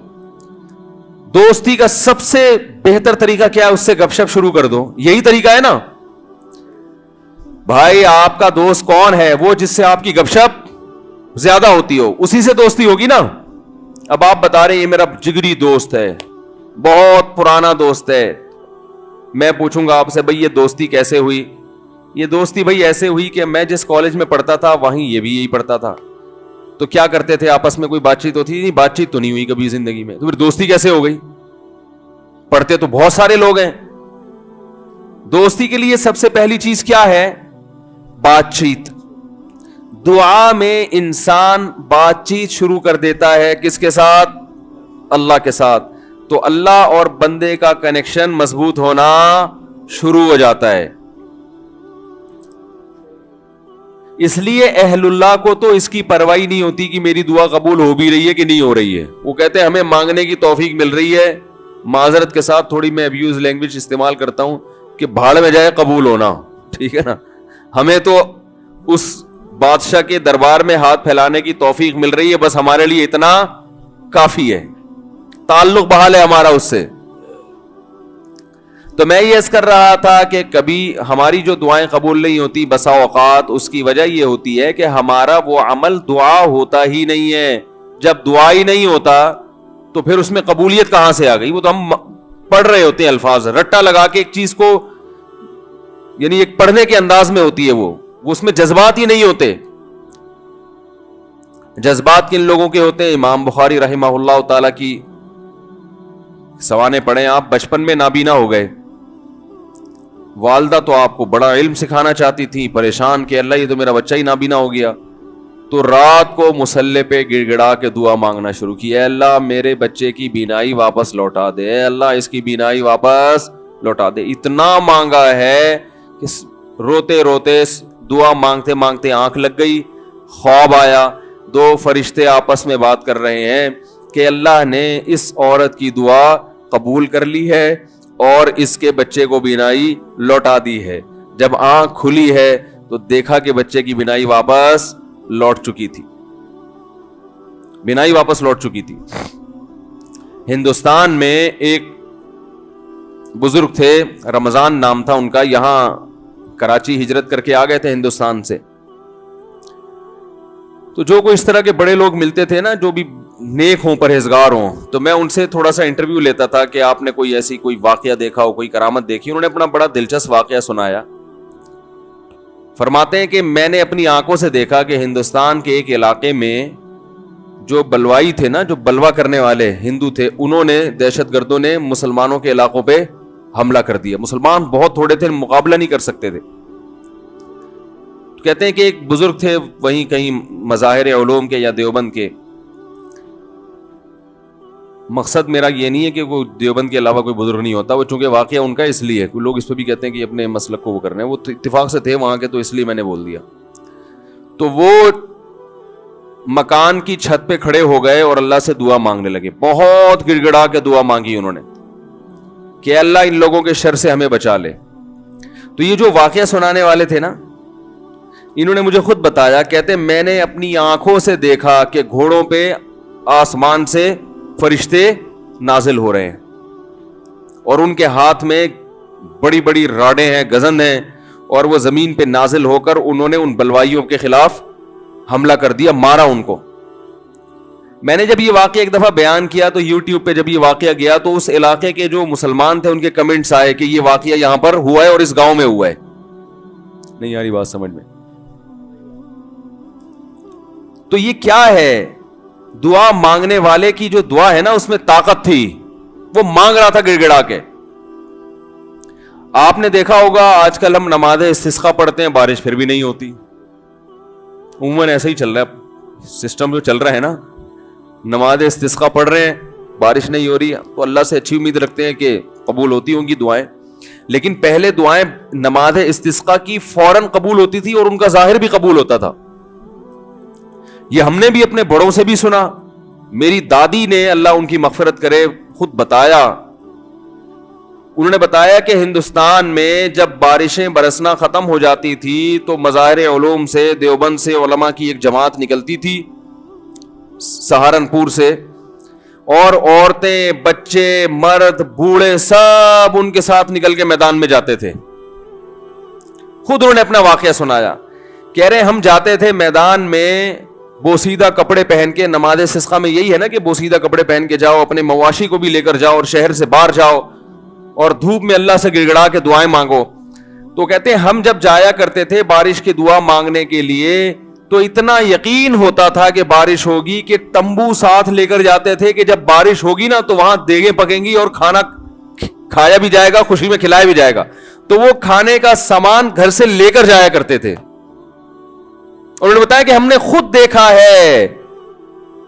دوستی کا سب سے بہتر طریقہ کیا ہے؟ اس سے گپ شپ شروع کر دو, یہی طریقہ ہے نا بھائی. آپ کا دوست کون ہے؟ وہ جس سے آپ کی گپ شپ زیادہ ہوتی ہو, اسی سے دوستی ہوگی نا. اب آپ بتا رہے ہیں یہ میرا جگری دوست ہے, بہت پرانا دوست ہے, میں پوچھوں گا آپ سے بھائی یہ دوستی کیسے ہوئی؟ یہ دوستی بھائی ایسے ہوئی کہ میں جس کالج میں پڑھتا تھا وہیں یہ بھی یہی پڑھتا تھا, تو کیا کرتے تھے آپس میں, کوئی بات چیت ہوتی نہیں, بات چیت تو نہیں ہوئی کبھی زندگی میں, تو پھر دوستی کیسے ہو گئی؟ پڑھتے تو بہت سارے لوگ ہیں. دوستی کے لیے سب سے پہلی چیز کیا ہے؟ بات چیت. دعا میں انسان بات چیت شروع کر دیتا ہے کس کے ساتھ؟ اللہ کے ساتھ. تو اللہ اور بندے کا کنیکشن مضبوط ہونا شروع ہو جاتا ہے. اس لیے اہل اللہ کو تو اس کی پرواہ نہیں ہوتی کہ میری دعا قبول ہو بھی رہی ہے کہ نہیں ہو رہی ہے. وہ کہتے ہیں ہمیں مانگنے کی توفیق مل رہی ہے, معذرت کے ساتھ تھوڑی میں ابیوز لینگویج استعمال کرتا ہوں, کہ بھاڑ میں جائے قبول ہونا, ٹھیک ہے نا. ہمیں تو اس بادشاہ کے دربار میں ہاتھ پھیلانے کی توفیق مل رہی ہے, بس ہمارے لیے اتنا کافی ہے, تعلق بحال ہے ہمارا اس سے. تو میں یہ عرض کر رہا تھا کہ کبھی ہماری جو دعائیں قبول نہیں ہوتی بسا اوقات اس کی وجہ یہ ہوتی ہے کہ ہمارا وہ عمل دعا ہوتا ہی نہیں ہے. جب دعا ہی نہیں ہوتا تو پھر اس میں قبولیت کہاں سے آ گئی؟ وہ تو ہم پڑھ رہے ہوتے ہیں الفاظ رٹا لگا کے ایک چیز کو, یعنی ایک پڑھنے کے انداز میں ہوتی ہے, وہ اس میں جذبات ہی نہیں ہوتے. جذبات کن لوگوں کے ہوتے ہیں؟ امام بخاری رحمہ اللہ تعالی کی سوانے پڑھیں آپ, بچپن میں نابینا ہو گئے, والدہ تو آپ کو بڑا علم سکھانا چاہتی تھی, پریشان کہ اللہ یہ تو میرا بچہ ہی نابینا ہو گیا. تو رات کو مصلے پہ گڑ گڑا کے دعا مانگنا شروع کی, اے اللہ میرے بچے کی بینائی واپس لوٹا دے, اے اللہ اس کی بینائی واپس لوٹا دے. اتنا مانگا ہے کہ روتے روتے دعا مانگتے مانگتے آنکھ لگ گئی, خواب آیا, 2 فرشتے آپس میں بات کر رہے ہیں کہ اللہ نے اس عورت کی دعا قبول کر لی ہے اور اس کے بچے کو بینائی لوٹا دی ہے. جب آنکھ کھلی ہے تو دیکھا کہ بچے کی بینائی واپس لوٹ چکی تھی, بینائی واپس لوٹ چکی تھی. ہندوستان میں ایک بزرگ تھے, رمضان نام تھا ان کا, یہاں کراچی ہجرت کر کے آ گئے تھے ہندوستان سے. تو جو کوئی اس طرح کے بڑے لوگ ملتے تھے نا, جو بھی نیک ہوں, پرہیزگار ہوں, تو میں ان سے تھوڑا سا انٹرویو لیتا تھا کہ آپ نے کوئی ایسی کوئی واقعہ دیکھا ہو, کوئی کرامت دیکھی. انہوں نے اپنا بڑا دلچسپ واقعہ سنایا. فرماتے ہیں کہ میں نے اپنی آنکھوں سے دیکھا کہ ہندوستان کے ایک علاقے میں جو بلوائی تھے نا, جو بلوا کرنے والے ہندو تھے, انہوں نے, دہشت گردوں نے مسلمانوں کے علاقوں پہ حملہ کر دیا. مسلمان بہت تھوڑے تھے, مقابلہ نہیں کر سکتے تھے. کہتے ہیں کہ ایک بزرگ تھے وہیں کہیں مظاہر علوم کے یا دیوبند کے, مقصد میرا یہ نہیں ہے کہ کوئی دیوبند کے علاوہ کوئی بزرگ نہیں ہوتا, وہ چونکہ واقعہ ان کا اس لیے, کوئی لوگ اس پہ بھی کہتے ہیں کہ اپنے مسلک کو وہ کرنا ہے, وہ اتفاق سے تھے وہاں کے تو اس لیے میں نے بول دیا. تو وہ مکان کی چھت پہ کھڑے ہو گئے اور اللہ سے دعا مانگنے لگے, بہت گڑ گڑا کے دعا مانگی انہوں نے کہ اللہ ان لوگوں کے شر سے ہمیں بچا لے. تو یہ جو واقعہ سنانے والے تھے نا, انہوں نے مجھے خود بتایا, کہتے میں نے اپنی آنکھوں سے دیکھا کہ گھوڑوں پہ آسمان سے فرشتے نازل ہو رہے ہیں اور ان کے ہاتھ میں بڑی بڑی راڈیں ہیں, گزند ہیں, اور وہ زمین پہ نازل ہو کر انہوں نے ان بلوائیوں کے خلاف حملہ کر دیا, مارا ان کو. میں نے جب یہ واقعہ ایک دفعہ بیان کیا تو یوٹیوب پہ جب یہ واقعہ گیا تو اس علاقے کے جو مسلمان تھے ان کے کمنٹس آئے کہ یہ واقعہ یہاں پر ہوا ہے اور اس گاؤں میں ہوا ہے. نہیں آ رہی بات سمجھ میں؟ تو یہ کیا ہے؟ دعا مانگنے والے کی جو دعا ہے نا اس میں طاقت تھی, وہ مانگ رہا تھا گڑ گڑا کے. آپ نے دیکھا ہوگا آج کل ہم نماز استسقاء پڑھتے ہیں, بارش پھر بھی نہیں ہوتی. عموماً ایسا ہی چل رہا ہے سسٹم جو چل رہا ہے نا, نماز استسقاء پڑھ رہے ہیں, بارش نہیں ہو رہی, تو اللہ سے اچھی امید رکھتے ہیں کہ قبول ہوتی ہوں گی دعائیں. لیکن پہلے دعائیں نماز استسقاء کی فوراً قبول ہوتی تھی اور ان کا ظاہر بھی قبول ہوتا تھا. یہ ہم نے بھی اپنے بڑوں سے بھی سنا. میری دادی نے, اللہ ان کی مغفرت کرے, خود بتایا, انہوں نے بتایا کہ ہندوستان میں جب بارشیں برسنا ختم ہو جاتی تھی تو مظاہر علوم سے, دیوبند سے علماء کی ایک جماعت نکلتی تھی, سہارنپور سے, اور عورتیں, بچے, مرد, بوڑھے سب ان کے ساتھ نکل کے میدان میں جاتے تھے. خود انہوں نے اپنا واقعہ سنایا, کہہ رہے ہم جاتے تھے میدان میں بوسیدہ کپڑے پہن کے. نماز استسقاء میں یہی ہے نا کہ بوسیدہ کپڑے پہن کے جاؤ, اپنے مواشی کو بھی لے کر جاؤ اور شہر سے باہر جاؤ اور دھوپ میں اللہ سے گڑ گڑا کے دعائیں مانگو. تو کہتے ہیں ہم جب جایا کرتے تھے بارش کی دعا مانگنے کے لیے تو اتنا یقین ہوتا تھا کہ بارش ہوگی کہ تمبو ساتھ لے کر جاتے تھے کہ جب بارش ہوگی نا تو وہاں دیگیں پکیں گی اور کھانا کھایا بھی جائے گا, خوشی میں کھلایا بھی جائے گا. تو وہ کھانے کا سامان گھر سے لے کر جایا کرتے تھے. انہوں نے بتایا کہ ہم نے خود دیکھا ہے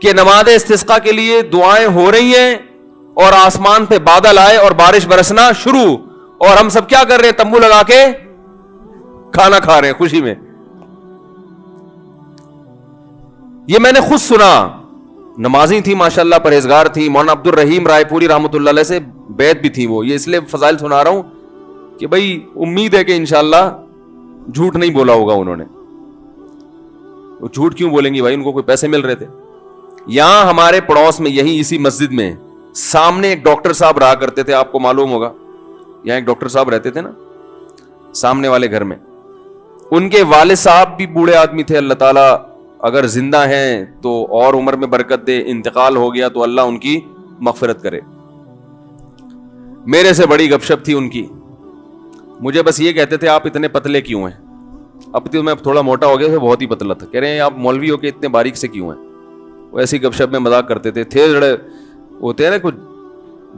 کہ نماز استسقاء کے لیے دعائیں ہو رہی ہیں اور آسمان پہ بادل آئے اور بارش برسنا شروع, اور ہم سب کیا کر رہے ہیں, تمبو لگا کے کھانا کھا رہے ہیں خوشی میں. یہ میں نے خود سنا. نمازی تھی ماشاءاللہ, پرہیزگار تھی, مولانا عبد الرحیم رائے پوری رحمۃ اللہ علیہ سے بیعت بھی تھی وہ. یہ اس لیے فضائل سنا رہا ہوں کہ بھائی امید ہے کہ انشاءاللہ جھوٹ نہیں بولا ہوگا انہوں نے. وہ جھوٹ کیوں بولیں گی بھائی, ان کو کوئی پیسے مل رہے تھے. یہاں ہمارے پڑوس میں یہی اسی مسجد میں سامنے ایک ڈاکٹر صاحب رہا کرتے تھے, آپ کو معلوم ہوگا, یہاں ایک ڈاکٹر صاحب رہتے تھے نا سامنے والے گھر میں. ان کے والد صاحب بھی بوڑھے آدمی تھے, اللہ تعالیٰ اگر زندہ ہیں تو اور عمر میں برکت دے, انتقال ہو گیا تو اللہ ان کی مغفرت کرے. میرے سے بڑی گپ شپ تھی ان کی. مجھے بس یہ کہتے تھے آپ اتنے پتلے کیوں ہیں. اب تو میں تھوڑا موٹا ہو گیا تھا, بہت ہی پتلا تھا. کہہ رہے ہیں آپ مولوی ہو کے اتنے باریک سے کیوں ہیں. وہ ایسی گپ شپ میں مذاق کرتے تھے. تھے جڑے ہوتے ہیں نا کچھ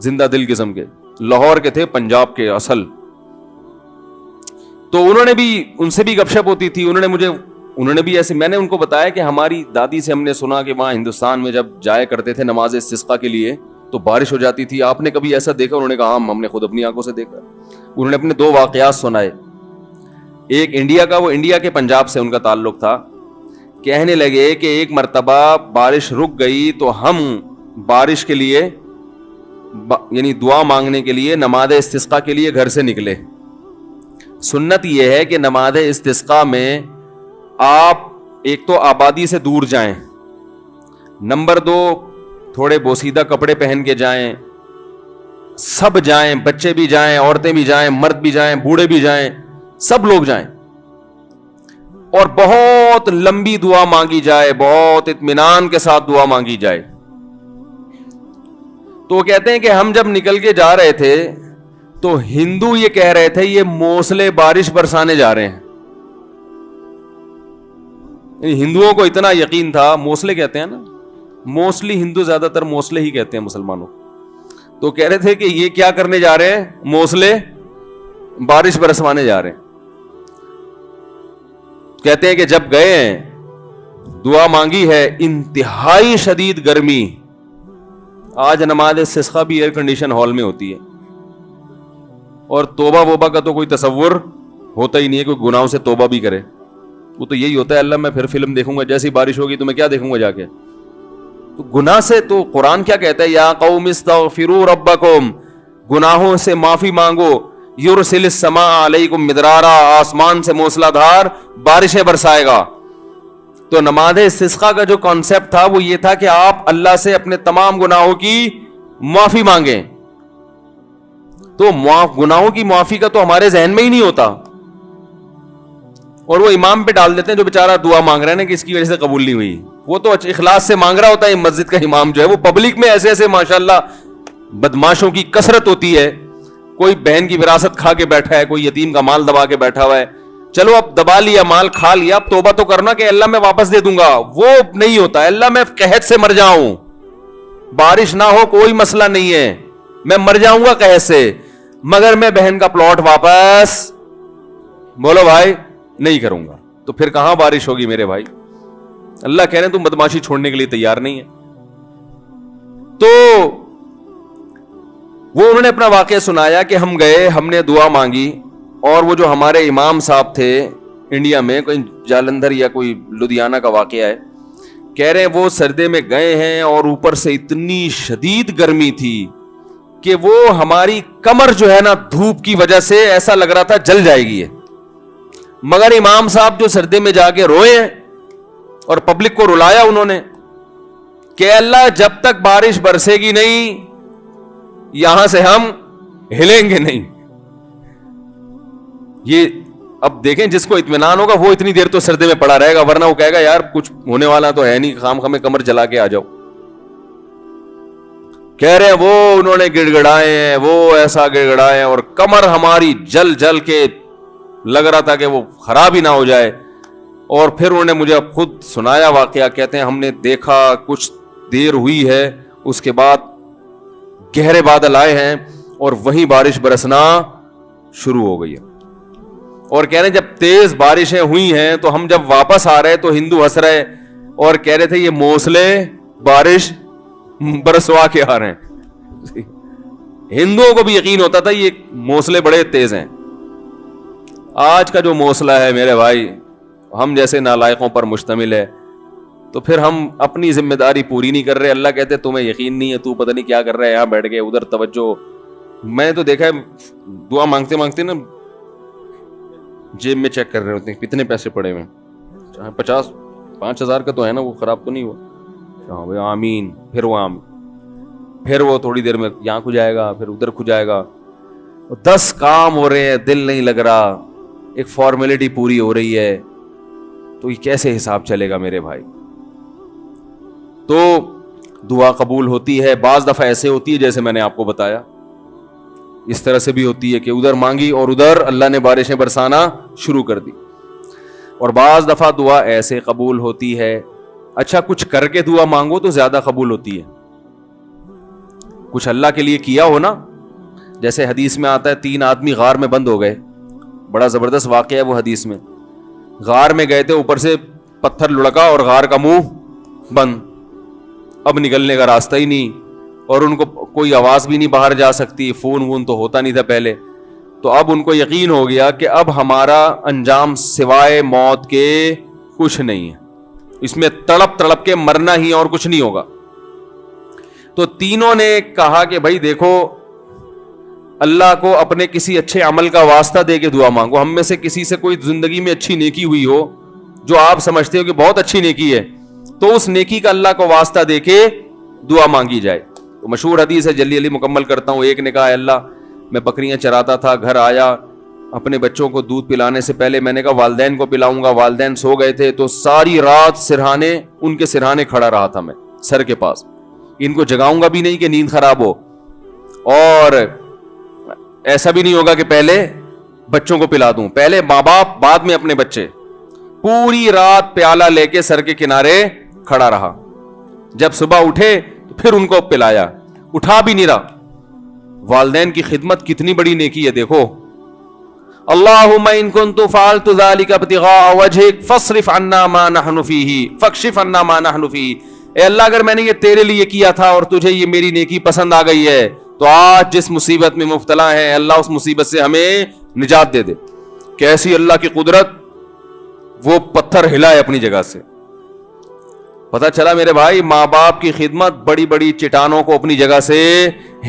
زندہ دل قسم کے, لاہور کے تھے, پنجاب کے اصل. تو انہوں نے بھی, ان سے بھی گپ شپ ہوتی تھی. انہوں نے بھی ایسے, میں نے ان کو بتایا کہ ہماری دادی سے ہم نے سنا کہ وہاں ہندوستان میں جب جایا کرتے تھے نماز استسقاء کے لیے تو بارش ہو جاتی تھی. آپ نے کبھی ایسا دیکھا؟ انہوں نے کہا ہم نے خود اپنی آنکھوں سے دیکھا. انہوں نے اپنے 2 واقعات سنائے. ایک انڈیا کا, وہ انڈیا کے پنجاب سے ان کا تعلق تھا. کہنے لگے کہ ایک مرتبہ بارش رک گئی تو ہم بارش کے لیے یعنی دعا مانگنے کے لیے نماز استسقاء کے لیے گھر سے نکلے. سنت یہ ہے کہ نماز استسقاء میں آپ ایک تو آبادی سے دور جائیں, نمبر 2 تھوڑے بوسیدہ کپڑے پہن کے جائیں, سب جائیں, بچے بھی جائیں, عورتیں بھی جائیں, مرد بھی جائیں, بوڑھے بھی جائیں, سب لوگ جائیں, اور بہت لمبی دعا مانگی جائے, بہت اطمینان کے ساتھ دعا مانگی جائے. تو وہ کہتے ہیں کہ ہم جب نکل کے جا رہے تھے تو ہندو یہ کہہ رہے تھے یہ موسلے بارش برسانے جا رہے ہیں. ہندوؤں کو اتنا یقین تھا, موسلے کہتے ہیں نا, موسٹلی ہندو زیادہ تر موسلے ہی کہتے ہیں مسلمانوں. تو کہہ رہے تھے کہ یہ کیا کرنے جا رہے ہیں, موسلے بارش برسوانے جا رہے ہیں. کہتے ہیں کہ جب گئے ہیں دعا مانگی ہے, انتہائی شدید گرمی, آج نماز استسقا بھی ایئر کنڈیشن ہال میں ہوتی ہے, اور توبہ ووبہ کا تو کوئی تصور ہوتا ہی نہیں ہے, کوئی گناہوں سے توبہ بھی کرے. وہ تو یہی ہوتا ہے, اللہ میں پھر فلم دیکھوں گا, جیسی بارش ہوگی تو میں کیا دیکھوں گا جا کے. تو گناہ سے تو قرآن کیا کہتا ہے, یا قوم استغفروا ربکم, گناہوں سے معافی مانگو, یرسل السماء علیکم مدرارا, آسمان سے موسلا دھار بارشیں برسائے گا. تو نماز استسقا کا جو کانسیپٹ تھا وہ یہ تھا کہ آپ اللہ سے اپنے تمام گناہوں کی معافی مانگیں. تو گناہوں کی معافی کا تو ہمارے ذہن میں ہی نہیں ہوتا, اور وہ امام پہ ڈال دیتے ہیں جو بیچارہ دعا مانگ رہا ہے نا کہ اس کی وجہ سے قبول نہیں ہوئی. وہ تو اخلاص سے مانگ رہا ہوتا ہے. مسجد کا امام جو ہے وہ پبلک میں ایسے ایسے ماشاءاللہ بدماشوں کی کثرت ہوتی ہے. کوئی بہن کی وراثت کھا کے بیٹھا ہے, کوئی یتیم کا مال دبا کے بیٹھا ہوا ہے. چلو اب دبا لیا, مال کھا لیا, اب توبہ تو کرنا کہ اللہ میں واپس دے دوں گا. وہ نہیں ہوتا. اللہ میں قحط سے مر جاؤں, بارش نہ ہو کوئی مسئلہ نہیں ہے, میں مر جاؤں گا قحط سے, مگر میں بہن کا پلاٹ واپس, بولو بھائی, نہیں کروں گا. تو پھر کہاں بارش ہوگی میرے بھائی. اللہ کہہ رہے ہیں تم بدماشی چھوڑنے کے لیے تیار نہیں ہے. تو وہ انہوں نے اپنا واقعہ سنایا کہ ہم گئے, ہم نے دعا مانگی, اور وہ جو ہمارے امام صاحب تھے انڈیا میں, کوئی جالندھر یا کوئی لدھیانہ کا واقعہ ہے, کہہ رہے ہیں وہ سردے میں گئے ہیں اور اوپر سے اتنی شدید گرمی تھی کہ وہ ہماری کمر جو ہے نا دھوپ کی وجہ سے ایسا لگ رہا تھا جل جائے گی. مگر امام صاحب جو سردے میں جا کے روئے ہیں اور پبلک کو رلایا انہوں نے کہ اللہ جب تک بارش برسے گی نہیں یہاں سے ہم ہلیں گے نہیں. یہ اب دیکھیں جس کو اطمینان ہوگا وہ اتنی دیر تو سردے میں پڑا رہے گا, ورنہ وہ کہے گا یار کچھ ہونے والا تو ہے نہیں, خام خامے کمر جلا کے آ جاؤ. کہہ رہے ہیں وہ انہوں نے گڑ گڑائے ہیں, وہ ایسا گڑ گڑائے ہیں, اور کمر ہماری جل جل کے لگ رہا تھا کہ وہ خراب ہی نہ ہو جائے. اور پھر انہوں نے مجھے اب خود سنایا واقعہ, کہتے ہیں ہم نے دیکھا کچھ دیر ہوئی ہے, اس کے بعد گہرے بادل آئے ہیں اور وہیں بارش برسنا شروع ہو گئی ہے. اور کہہ رہے ہیں جب تیز بارشیں ہوئی ہیں تو ہم جب واپس آ رہے تو ہندو ہنس رہے اور کہہ رہے تھے یہ موسلے بارش برسوا کے آ رہے ہیں. ہندوؤں کو بھی یقین ہوتا تھا یہ موسلے بڑے تیز ہیں. آج کا جو موسلہ ہے میرے بھائی ہم جیسے نالائقوں پر مشتمل ہے, تو پھر ہم اپنی ذمہ داری پوری نہیں کر رہے. اللہ کہتے تمہیں یقین نہیں ہے, تو پتہ نہیں کیا کر رہا ہے, یہاں بیٹھ گئے ادھر توجہ. میں تو دیکھا ہے دعا مانگتے مانگتے نا جیب میں چیک کر رہے ہوتے ہیں کتنے پیسے پڑے ہوئے, 5,000 کا تو ہے نا, وہ خراب تو نہیں ہوا, آمین. پھر وہ آمین, پھر وہ تھوڑی دیر میں یہاں کھو جائے گا, پھر ادھر کھو جائے گا. 10 کام ہو رہے ہیں, دل نہیں لگ رہا, ایک فارمیلٹی پوری ہو رہی ہے, تو یہ کیسے حساب چلے گا میرے بھائی. تو دعا قبول ہوتی ہے, بعض دفعہ ایسے ہوتی ہے جیسے میں نے آپ کو بتایا, اس طرح سے بھی ہوتی ہے کہ ادھر مانگی اور ادھر اللہ نے بارشیں برسانا شروع کر دی. اور بعض دفعہ دعا ایسے قبول ہوتی ہے, اچھا کچھ کر کے دعا مانگو تو زیادہ قبول ہوتی ہے. کچھ اللہ کے لیے کیا ہو نا, جیسے حدیث میں آتا ہے 3 آدمی غار میں بند ہو گئے, بڑا زبردست واقعہ ہے وہ حدیث میں. غار میں گئے تھے, اوپر سے پتھر لڑکا اور غار کا منہ بند, اب نکلنے کا راستہ ہی نہیں, اور ان کو کوئی آواز بھی نہیں باہر جا سکتی, فون وون تو ہوتا نہیں تھا پہلے. تو اب ان کو یقین ہو گیا کہ اب ہمارا انجام سوائے موت کے کچھ نہیں ہے, اس میں تڑپ تڑپ کے مرنا ہی اور کچھ نہیں ہوگا. تو تینوں نے کہا کہ بھائی دیکھو اللہ کو اپنے کسی اچھے عمل کا واسطہ دے کے دعا مانگو. ہم میں سے کسی سے کوئی زندگی میں اچھی نیکی ہوئی ہو جو آپ سمجھتے ہو کہ بہت اچھی نیکی ہے, تو اس نیکی کا اللہ کو واسطہ دے کے دعا مانگی جائے. تو مشہور حدیث ہے, جلدی جلدی مکمل کرتا ہوں. ایک نے کہا اللہ میں بکریاں چراتا تھا, گھر آیا, اپنے بچوں کو دودھ پلانے سے پہلے میں نے کہا والدین کو پلاؤں گا, والدین سو گئے تھے, تو ساری رات سرہانے ان کے سرہانے کھڑا رہا تھا میں سر کے پاس, ان کو جگاؤں گا بھی نہیں کہ نیند خراب ہو, اور ایسا بھی نہیں ہوگا کہ پہلے بچوں کو پلا دوں, پہلے ماں باپ بعد میں اپنے بچے. پوری رات پیالہ لے کے سر کے کنارے کھڑا رہا, جب صبح اٹھے تو پھر ان کو پلایا, اٹھا بھی نہیں رہا. والدین کی خدمت کتنی بڑی نیکی ہے دیکھو. اللہم ان کنت فعلت ذلك ابتغاء وجهك فاصرف عنا ما نحن فيه فاكشف عنا ما نحن فيه. اے اللہ اگر میں نے یہ تیرے لیے کیا تھا اور تجھے یہ میری نیکی پسند آ گئی ہے تو آج جس مصیبت میں مبتلا ہیں اللہ اس مصیبت سے ہمیں نجات دے دے. کیسی اللہ کی قدرت, وہ پتھر ہلائے اپنی جگہ سے. پتہ چلا میرے بھائی, ماں باپ کی خدمت بڑی بڑی چٹانوں کو اپنی جگہ سے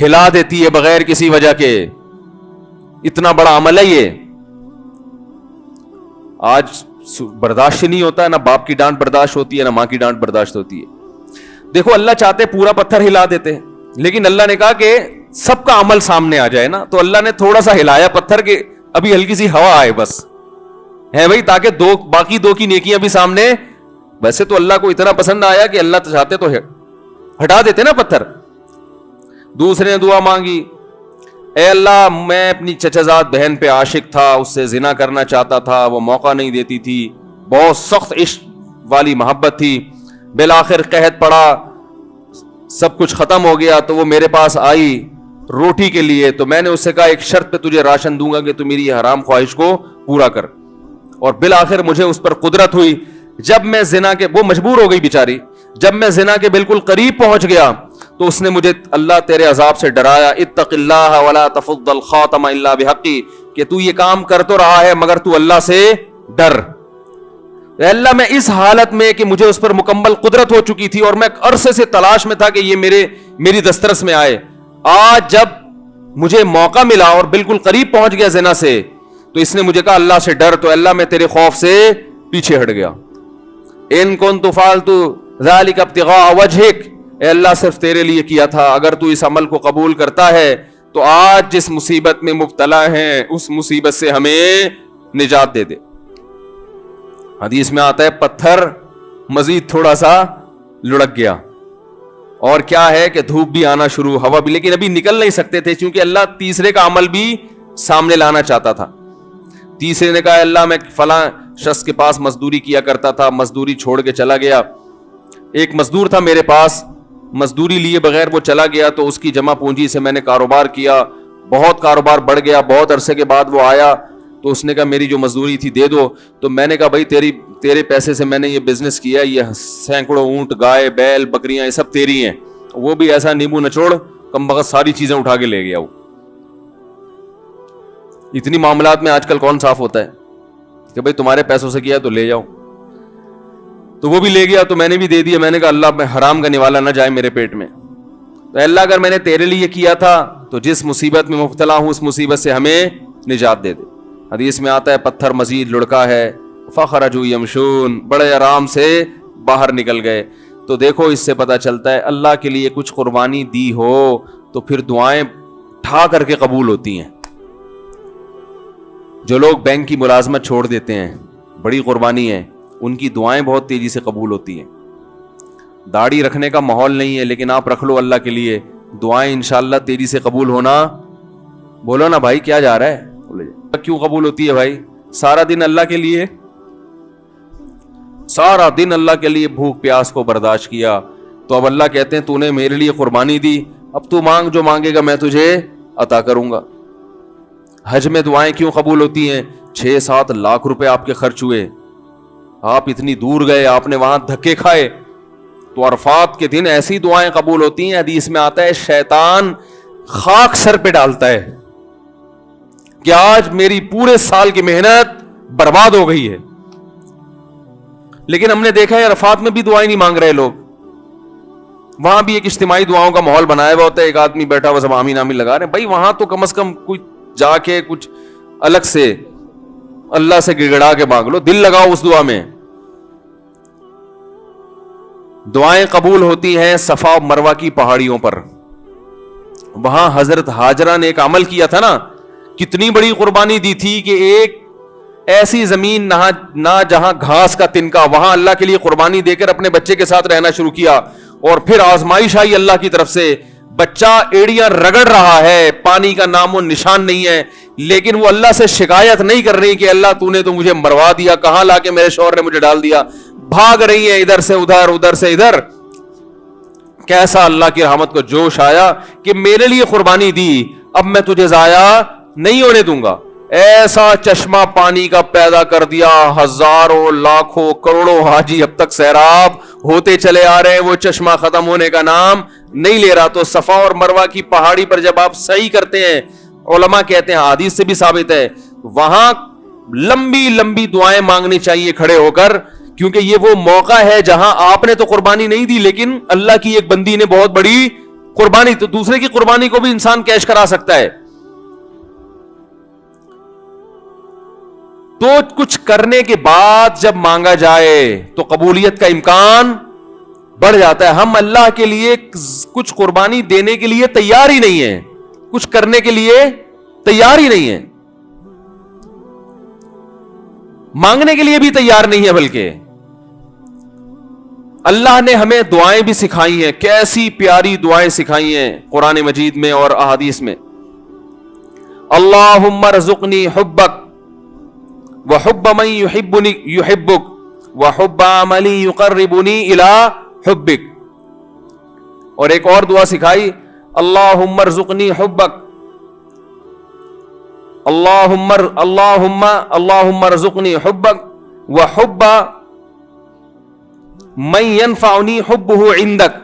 ہلا دیتی ہے بغیر کسی وجہ کے. اتنا بڑا عمل ہے یہ. آج برداشت نہیں ہوتا ہے, نہ باپ کی ڈانٹ برداشت ہوتی ہے نہ ماں کی ڈانٹ برداشت ہوتی ہے. دیکھو اللہ چاہتے پورا پتھر ہلا دیتے, لیکن اللہ نے کہا کہ سب کا عمل سامنے آ جائے نا, تو اللہ نے تھوڑا سا ہلایا پتھر کے ابھی ہلکی سی ہوا آئے بس ہے بھائی, تاکہ باقی دو کی نیکیاں بھی سامنے. ویسے تو اللہ کو اتنا پسند آیا کہ اللہ چاہتے تو ہٹا دیتے نا پتھر. دوسرے نے دعا مانگی, اے اللہ میں اپنی چچا زاد بہن پہ عاشق تھا, اس سے زنا کرنا چاہتا تھا, وہ موقع نہیں دیتی تھی, بہت سخت عشق والی محبت تھی. بالآخر قحط پڑا, سب کچھ ختم ہو گیا, تو وہ میرے پاس آئی روٹی کے لیے. تو میں نے اس سے کہا ایک شرط پہ تجھے راشن دوں گا کہ تو میری حرام خواہش کو پورا کر. اور بالآخر مجھے اس پر قدرت ہوئی. جب میں زنا کے, وہ مجبور ہو گئی بیچاری, جب میں زنا کے بالکل قریب پہنچ گیا تو اس نے مجھے اللہ تیرے عذاب سے ڈرایا, اتق اللہ ولا تفض الخاتم الا بحقی, کہ تو یہ کام کر تو رہا ہے مگر تو اللہ سے ڈر. اے اللہ میں اس حالت میں کہ مجھے اس پر مکمل قدرت ہو چکی تھی اور میں عرصے سے تلاش میں تھا کہ یہ میری دسترس میں آئے, آج جب مجھے موقع ملا اور بالکل قریب پہنچ گیا زنا سے, تو اس نے مجھے کہا اللہ سے ڈر, تو اللہ میں تیرے خوف سے پیچھے ہٹ گیا. ان کنت فعلت ذلک ابتغاء وجہک, اے اللہ صرف تیرے لیے کیا تھا, اگر تو اس عمل کو قبول کرتا ہے تو آج جس مصیبت میں مبتلا ہیں اس مصیبت سے ہمیں نجات دے دے. حدیث میں آتا ہے پتھر مزید تھوڑا سا لڑک گیا, اور کیا ہے کہ دھوپ بھی آنا شروع, ہوا بھی, لیکن ابھی نکل نہیں سکتے تھے کیونکہ اللہ تیسرے کا عمل بھی سامنے لانا چاہتا تھا. تیسرے نے کہا اللہ میں فلاں شخص کے پاس مزدوری کیا کرتا تھا, مزدوری چھوڑ کے چلا گیا. ایک مزدور تھا میرے پاس, مزدوری لیے بغیر وہ چلا گیا, تو اس کی جمع پونجی سے میں نے کاروبار کیا, بہت کاروبار بڑھ گیا. بہت عرصے کے بعد وہ آیا تو اس نے کہا میری جو مزدوری تھی دے دو. تو میں نے کہا بھائی تیرے پیسے سے میں نے یہ بزنس کیا, یہ سینکڑوں اونٹ, گائے, بیل, بکریاں, یہ سب تیری ہیں. وہ بھی ایسا نیمبو نچوڑ کم بخت ساری چیزیں اٹھا کے لے گیا. وہ اتنی معاملات میں آج کل کون صاف ہوتا ہے کہ بھائی تمہارے پیسوں سے کیا تو لے جاؤ. تو وہ بھی لے گیا, تو میں نے بھی دے دیا. میں نے کہا اللہ میں حرام کا نوالا نہ جائے میرے پیٹ میں. تو اللہ اگر میں نے تیرے لیے کیا تھا تو جس مصیبت میں مبتلا ہوں اس مصیبت سے ہمیں نجات دے دے. حدیث میں آتا ہے پتھر مزید لڑکا ہے, فخرجوا یمشون, بڑے آرام سے باہر نکل گئے. تو دیکھو اس سے پتہ چلتا ہے اللہ کے لیے کچھ قربانی دی ہو تو پھر دعائیں ٹھا کر کے قبول ہوتی ہیں. جو لوگ بینک کی ملازمت چھوڑ دیتے ہیں, بڑی قربانی ہے, ان کی دعائیں بہت تیزی سے قبول ہوتی ہیں. داڑھی رکھنے کا ماحول نہیں ہے لیکن آپ رکھ لو اللہ کے لیے, دعائیں انشاءاللہ تیزی سے قبول ہونا. بولو نا بھائی کیا جا رہا ہے, کیوں قبول ہوتی ہے بھائی؟ سارا دن اللہ کے لیے, سارا دن اللہ کے لیے بھوک پیاس کو برداشت کیا, تو اب اللہ کہتے ہیں تو نے میرے لیے قربانی دی, اب تو مانگ جو مانگے گا میں تجھے عطا کروں گا. حج میں دعائیں کیوں قبول ہوتی ہیں؟ 6-7 لاکھ روپے آپ کے خرچ ہوئے, آپ اتنی دور گئے, آپ نے وہاں دھکے کھائے, تو عرفات کے دن ایسی دعائیں قبول ہوتی ہیں. حدیث میں آتا ہے شیطان خاک سر پہ ڈالتا ہے کہ آج میری پورے سال کی محنت برباد ہو گئی ہے. لیکن ہم نے دیکھا ہے عرفات میں بھی دعائیں نہیں مانگ رہے لوگ. وہاں بھی ایک اجتماعی دعاؤں کا ماحول بنایا ہوا ہوتا ہے, ایک آدمی بیٹھا ہوا سب آمین آمین لگا رہے ہیں. بھائی وہاں تو کم از کم کچھ جا کے کچھ الگ سے اللہ سے گڑگڑا کے مانگ لو, دل لگاؤ اس دعا میں. دعائیں قبول ہوتی ہیں صفا و مروہ کی پہاڑیوں پر. وہاں حضرت ہاجرہ نے ایک عمل کیا تھا نا, کتنی بڑی قربانی دی تھی کہ ایک ایسی زمین نہ جہاں گھاس کا تنکا, وہاں اللہ کے لیے قربانی دے کر اپنے بچے کے ساتھ رہنا شروع کیا. اور پھر آزمائش آئی اللہ کی طرف سے, بچہ ایڑیاں رگڑ رہا ہے, پانی کا نام و نشان نہیں ہے, لیکن وہ اللہ سے شکایت نہیں کر رہی کہ اللہ تو نے تو مجھے مروا دیا, کہاں لا کے میرے شوہر نے مجھے ڈال دیا. بھاگ رہی ہیں ادھر سے ادھر, ادھر سے ادھر. کیسا اللہ کی رحمت کو جوش آیا کہ میرے لیے قربانی دی, اب میں تجھے ضائع نہیں ہونے دوں گا. ایسا چشمہ پانی کا پیدا کر دیا, ہزاروں لاکھوں کروڑوں حاجی اب تک سیراب ہوتے چلے آ رہے ہیں, وہ چشمہ ختم ہونے کا نام نہیں لے رہا. تو صفا اور مروہ کی پہاڑی پر جب آپ سعی کرتے ہیں, علماء کہتے ہیں, حدیث سے بھی ثابت ہے, وہاں لمبی لمبی دعائیں مانگنی چاہیے کھڑے ہو کر, کیونکہ یہ وہ موقع ہے جہاں آپ نے تو قربانی نہیں دی, لیکن اللہ کی ایک بندی نے بہت بڑی قربانی, تو دوسرے کی قربانی کو بھی انسان کیش کرا سکتا ہے. تو کچھ کرنے کے بعد جب مانگا جائے تو قبولیت کا امکان بڑھ جاتا ہے. ہم اللہ کے لیے کچھ قربانی دینے کے لیے تیار ہی نہیں ہیں, کچھ کرنے کے لیے تیار ہی نہیں ہیں, مانگنے کے لیے بھی تیار نہیں ہے. بلکہ اللہ نے ہمیں دعائیں بھی سکھائی ہیں, کیسی پیاری دعائیں سکھائی ہیں قرآن مجید میں اور احادیث میں. اللہم ارزقنی حبک وحب من یحبنی یحبک وحب عملی یقربنی الی حبک. اور ایک اور دعا سکھائی, اللہم ارزقنی حبک اللہم ارزقنی حبک وحب من ينفعنی حبہ عندک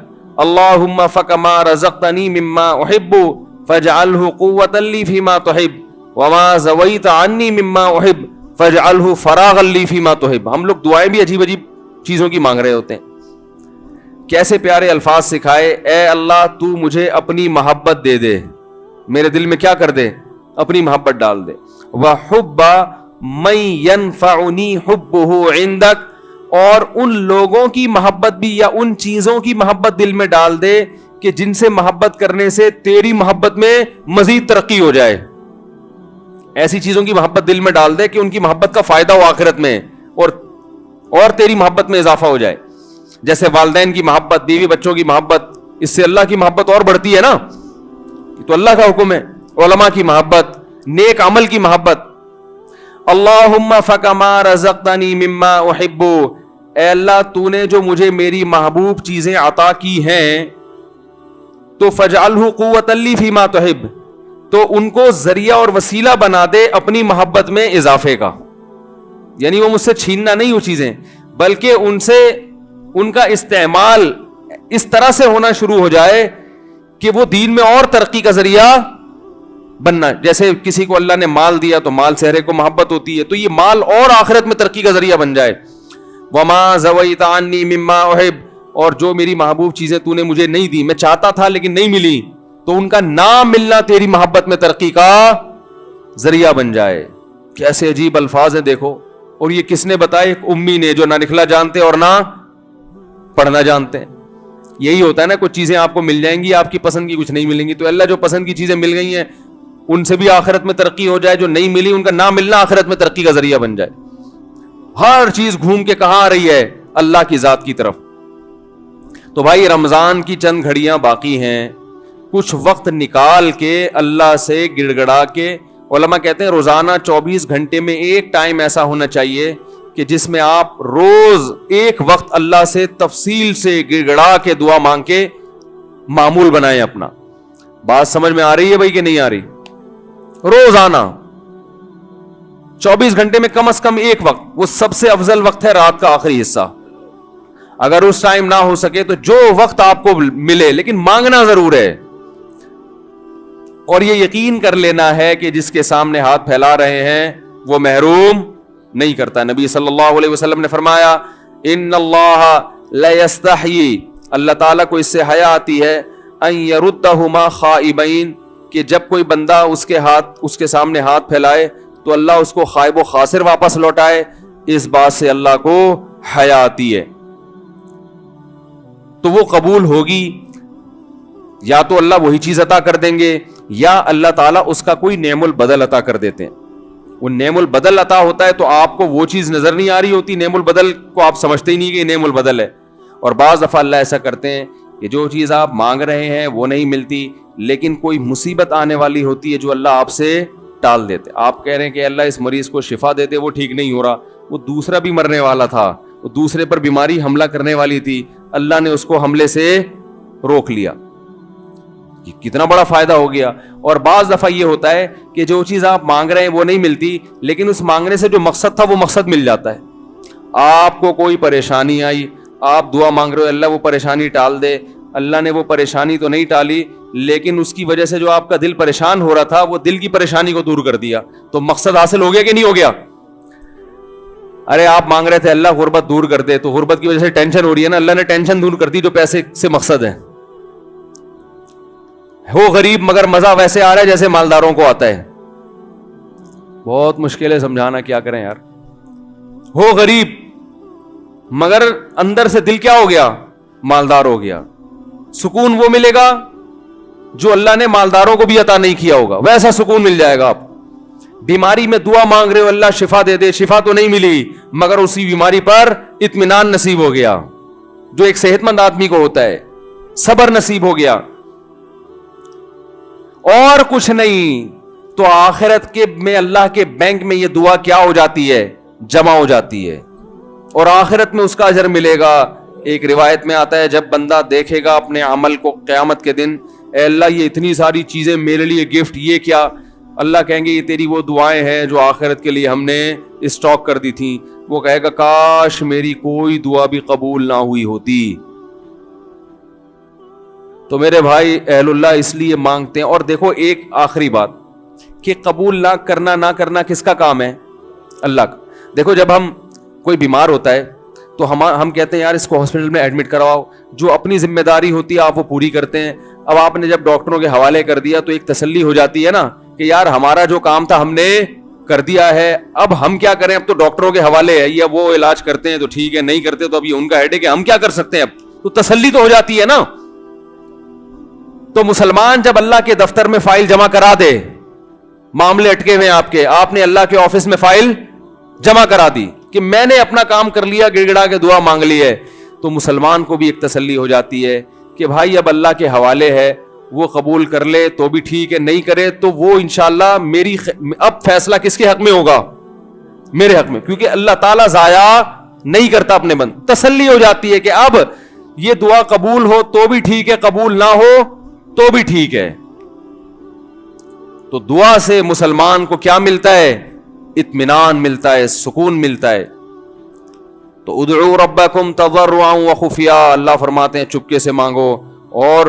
اللہم فکما رزقتنی مما احب فاجعلہ قوتا لی فیما تحب وما زویت عنی مما احب فاجعلہ فراغا لی فیما تحب. ہم لوگ دعائیں بھی عجیب عجیب چیزوں کی مانگ رہے ہوتے ہیں. کیسے پیارے الفاظ سکھائے, اے اللہ تو مجھے اپنی محبت دے دے, میرے دل میں کیا کر دے, اپنی محبت ڈال دے. وحب من ينفعنی حبہ عندک, اور ان لوگوں کی محبت بھی یا ان چیزوں کی محبت دل میں ڈال دے کہ جن سے محبت کرنے سے تیری محبت میں مزید ترقی ہو جائے. ایسی چیزوں کی محبت دل میں ڈال دے کہ ان کی محبت کا فائدہ ہو آخرت میں, اور تیری محبت میں اضافہ ہو جائے. جیسے والدین کی محبت, بیوی بچوں کی محبت, اس سے اللہ کی محبت اور بڑھتی ہے نا, تو اللہ کا حکم ہے. علماء کی محبت, نیک عمل کی محبت. اللہم فکما رزقتنی مما احب, اے اللہ تو نے جو مجھے میری محبوب چیزیں عطا کی ہیں تو فاجعلہ قوتا لی فیما تحب, تو ان کو ذریعہ اور وسیلہ بنا دے اپنی محبت میں اضافے کا. یعنی وہ مجھ سے چھیننا نہیں وہ چیزیں, بلکہ ان سے ان کا استعمال اس طرح سے ہونا شروع ہو جائے کہ وہ دین میں اور ترقی کا ذریعہ بننا. جیسے کسی کو اللہ نے مال دیا تو مال سے ہر ایک کو محبت ہوتی ہے, تو یہ مال اور آخرت میں ترقی کا ذریعہ بن جائے. وما زویت عنی مما احب, اور جو میری محبوب چیزیں تو نے مجھے نہیں دی, میں چاہتا تھا لیکن نہیں ملی, تو ان کا نہ ملنا تیری محبت میں ترقی کا ذریعہ بن جائے. کیسے عجیب الفاظ ہیں دیکھو. اور یہ کس نے بتائے؟ ایک امی نے جو نہ لکھنا جانتے اور نہ پڑھنا جانتے ہیں. یہی ہوتا ہے نا, کچھ چیزیں آپ کو مل جائیں گی, آپ کی پسند کی کچھ نہیں ملیں گی, تو اللہ جو پسند کی چیزیں مل گئی ہیں ان سے بھی آخرت میں ترقی ہو جائے, جو نہیں ملی ان کا نہ ملنا آخرت میں ترقی کا ذریعہ بن جائے. ہر چیز گھوم کے کہاں آ رہی ہے؟ اللہ کی ذات کی طرف. تو بھائی رمضان کی چند گھڑیاں باقی ہیں, کچھ وقت نکال کے اللہ سے گڑ گڑا کے. علماء کہتے ہیں روزانہ 24 گھنٹے میں ایک ٹائم ایسا ہونا چاہیے کہ جس میں آپ روز ایک وقت اللہ سے تفصیل سے گڑ گڑا کے دعا مانگ کے معمول بنائیں اپنا. بات سمجھ میں آ رہی ہے بھائی کہ نہیں آ رہی؟ روزانہ 24 گھنٹے میں کم از کم ایک وقت, وہ سب سے افضل وقت ہے رات کا آخری حصہ. اگر اس ٹائم نہ ہو سکے تو جو وقت آپ کو ملے, لیکن مانگنا ضرور ہے. اور یہ یقین کر لینا ہے کہ جس کے سامنے ہاتھ پھیلا رہے ہیں وہ محروم نہیں کرتا. نبی صلی اللہ علیہ وسلم نے فرمایا ان اللہ لا یستحیی, اللہ تعالیٰ کو اس سے حیا آتی ہے, ان یردہما خائبین, کہ جب کوئی بندہ اس کے سامنے ہاتھ پھیلائے تو اللہ اس کو خائب و خاسر واپس لوٹائے. اس بات سے اللہ کو حیا آتی ہے. تو وہ قبول ہوگی, یا تو اللہ وہی چیز عطا کر دیں گے, یا اللہ تعالیٰ اس کا کوئی نعم البدل عطا کر دیتے ہیں. وہ نعم البدل عطا ہوتا ہے تو آپ کو وہ چیز نظر نہیں آ رہی ہوتی, نعم البدل کو آپ سمجھتے ہی نہیں کہ نعم البدل ہے. اور بعض دفعہ اللہ ایسا کرتے ہیں کہ جو چیز آپ مانگ رہے ہیں وہ نہیں ملتی, لیکن کوئی مصیبت آنے والی ہوتی ہے جو اللہ آپ سے ٹال دیتے. آپ کہہ رہے ہیں کہ اللہ اس مریض کو شفا دے دے, وہ ٹھیک نہیں ہو رہا, وہ دوسرا بھی مرنے والا تھا, وہ دوسرے پر بیماری حملہ کرنے والی تھی, اللہ نے اس کو حملے سے روک لیا. یہ کتنا بڑا فائدہ ہو گیا. اور بعض دفعہ یہ ہوتا ہے کہ جو چیز آپ مانگ رہے ہیں وہ نہیں ملتی, لیکن اس مانگنے سے جو مقصد تھا وہ مقصد مل جاتا ہے. آپ کو کوئی پریشانی آئی, آپ دعا مانگ رہے ہو اللہ وہ پریشانی ٹال دے, اللہ نے وہ پریشانی تو نہیں ٹالی, لیکن اس کی وجہ سے جو آپ کا دل پریشان ہو رہا تھا وہ دل کی پریشانی کو دور کر دیا, تو مقصد حاصل ہو گیا کہ نہیں ہو گیا؟ ارے آپ مانگ رہے تھے اللہ غربت دور کر دے, تو غربت کی وجہ سے ٹینشن ہو رہی ہے نا, اللہ نے ٹینشن دور کر دی جو پیسے سے مقصد ہے. ہو غریب مگر مزہ ویسے آ رہا ہے جیسے مالداروں کو آتا ہے. بہت مشکل ہے سمجھانا, کیا کریں یار. ہو غریب مگر اندر سے دل کیا ہو گیا؟ مالدار ہو گیا. سکون وہ ملے گا جو اللہ نے مالداروں کو بھی عطا نہیں کیا ہوگا, ویسا سکون مل جائے گا آپ. بیماری میں دعا مانگ رہے ہو اللہ شفا دے دے, شفا تو نہیں ملی مگر اسی بیماری پر اطمینان نصیب ہو گیا جو ایک صحت مند آدمی کو ہوتا ہے, صبر نصیب ہو گیا. اور کچھ نہیں تو آخرت کے میں اللہ کے بینک میں یہ دعا کیا ہو جاتی ہے؟ جمع ہو جاتی ہے, اور آخرت میں اس کا اجر ملے گا. ایک روایت میں آتا ہے جب بندہ دیکھے گا اپنے عمل کو قیامت کے دن, اے اللہ یہ اتنی ساری چیزیں میرے لیے گفٹ, یہ کیا؟ اللہ کہیں گے یہ تیری وہ دعائیں ہیں جو آخرت کے لیے ہم نے اسٹاک کر دی تھیں. وہ کہے گا کاش میری کوئی دعا بھی قبول نہ ہوئی ہوتی. تو میرے بھائی اہل اللہ اس لیے مانگتے ہیں. اور دیکھو ایک آخری بات کہ قبول نہ کرنا کس کا کام ہے؟ اللہ کا. دیکھو جب ہم کوئی بیمار ہوتا ہے تو ہم کہتے ہیں یار اس کو ہاسپٹل میں ایڈمٹ کرواؤ, جو اپنی ذمہ داری ہوتی ہے آپ وہ پوری کرتے ہیں. اب آپ نے جب ڈاکٹروں کے حوالے کر دیا تو ایک تسلی ہو جاتی ہے نا کہ یار ہمارا جو کام تھا ہم نے کر دیا ہے, اب ہم کیا کریں, اب تو ڈاکٹروں کے حوالے ہے, یا وہ علاج کرتے ہیں تو ٹھیک ہے, نہیں کرتے تو اب یہ ان کا ہیڈیک ہے, ہم کیا کر سکتے ہیں, اب تو تسلی تو ہو جاتی ہے نا. تو مسلمان جب اللہ کے دفتر میں فائل جمع کرا دے, معاملے اٹکے ہوئے آپ نے اللہ کے آفس میں فائل جمع کرا دی کہ میں نے اپنا کام کر لیا, گڑ گڑا کے دعا مانگ لی ہے, تو مسلمان کو بھی ایک تسلی ہو جاتی ہے کہ بھائی اب اللہ کے حوالے ہے, وہ قبول کر لے تو بھی ٹھیک ہے, نہیں کرے تو وہ انشاءاللہ اب فیصلہ کس کے حق میں ہوگا؟ میرے حق میں, کیونکہ اللہ تعالیٰ ضائع نہیں کرتا اپنے بند. تسلی ہو جاتی ہے کہ اب یہ دعا قبول ہو تو بھی ٹھیک ہے, قبول نہ ہو تو بھی ٹھیک ہے. تو دعا سے مسلمان کو کیا ملتا ہے؟ اطمینان ملتا ہے, سکون ملتا ہے. تو ادعوا ربکم تضرعا وخفیا, اللہ فرماتے ہیں چپکے سے مانگو اور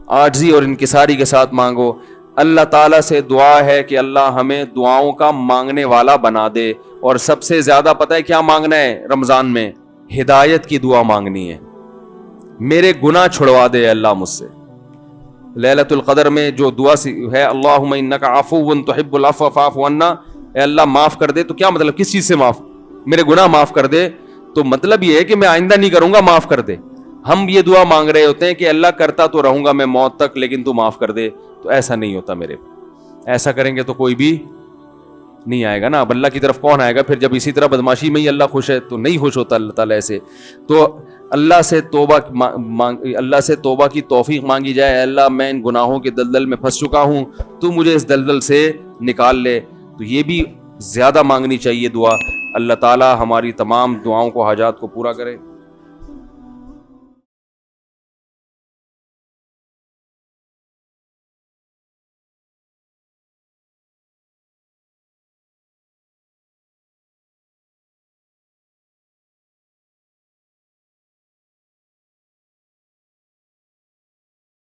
عاجزی اور انکساری کے ساتھ مانگو. اللہ تعالیٰ سے دعا ہے کہ اللہ ہمیں دعاؤں کا مانگنے والا بنا دے. اور سب سے زیادہ پتہ ہے کیا مانگنا ہے رمضان میں؟ ہدایت کی دعا مانگنی ہے. میرے گناہ چھڑوا دے اللہ مجھ سے. لیلۃ القدر میں جو دعا ہے اللہم انک عفو تحب العفو فاعف عنا, اے اللہ معاف کر دے. تو کیا مطلب, کس چیز سے معاف؟ میرے گناہ معاف کر دے. تو مطلب یہ ہے کہ میں آئندہ نہیں کروں گا, معاف کر دے. ہم یہ دعا مانگ رہے ہوتے ہیں کہ اللہ کرتا تو رہوں گا میں موت تک, لیکن تو معاف کر دے. تو ایسا نہیں ہوتا میرے, ایسا کریں گے تو کوئی بھی نہیں آئے گا نا. اب اللہ کی طرف کون آئے گا پھر جب اسی طرح بدماشی میں ہی اللہ خوش ہے؟ تو نہیں خوش ہوتا اللہ تعالیٰ ایسے. تو اللہ سے توبہ کی توفیق مانگی جائے, اللہ میں ان گناہوں کے دلدل میں پھنس چکا ہوں, تو مجھے اس دلدل سے نکال لے. تو یہ بھی زیادہ مانگنی چاہیے دعا. اللہ تعالیٰ ہماری تمام دعاؤں کو, حاجات کو پورا کرے.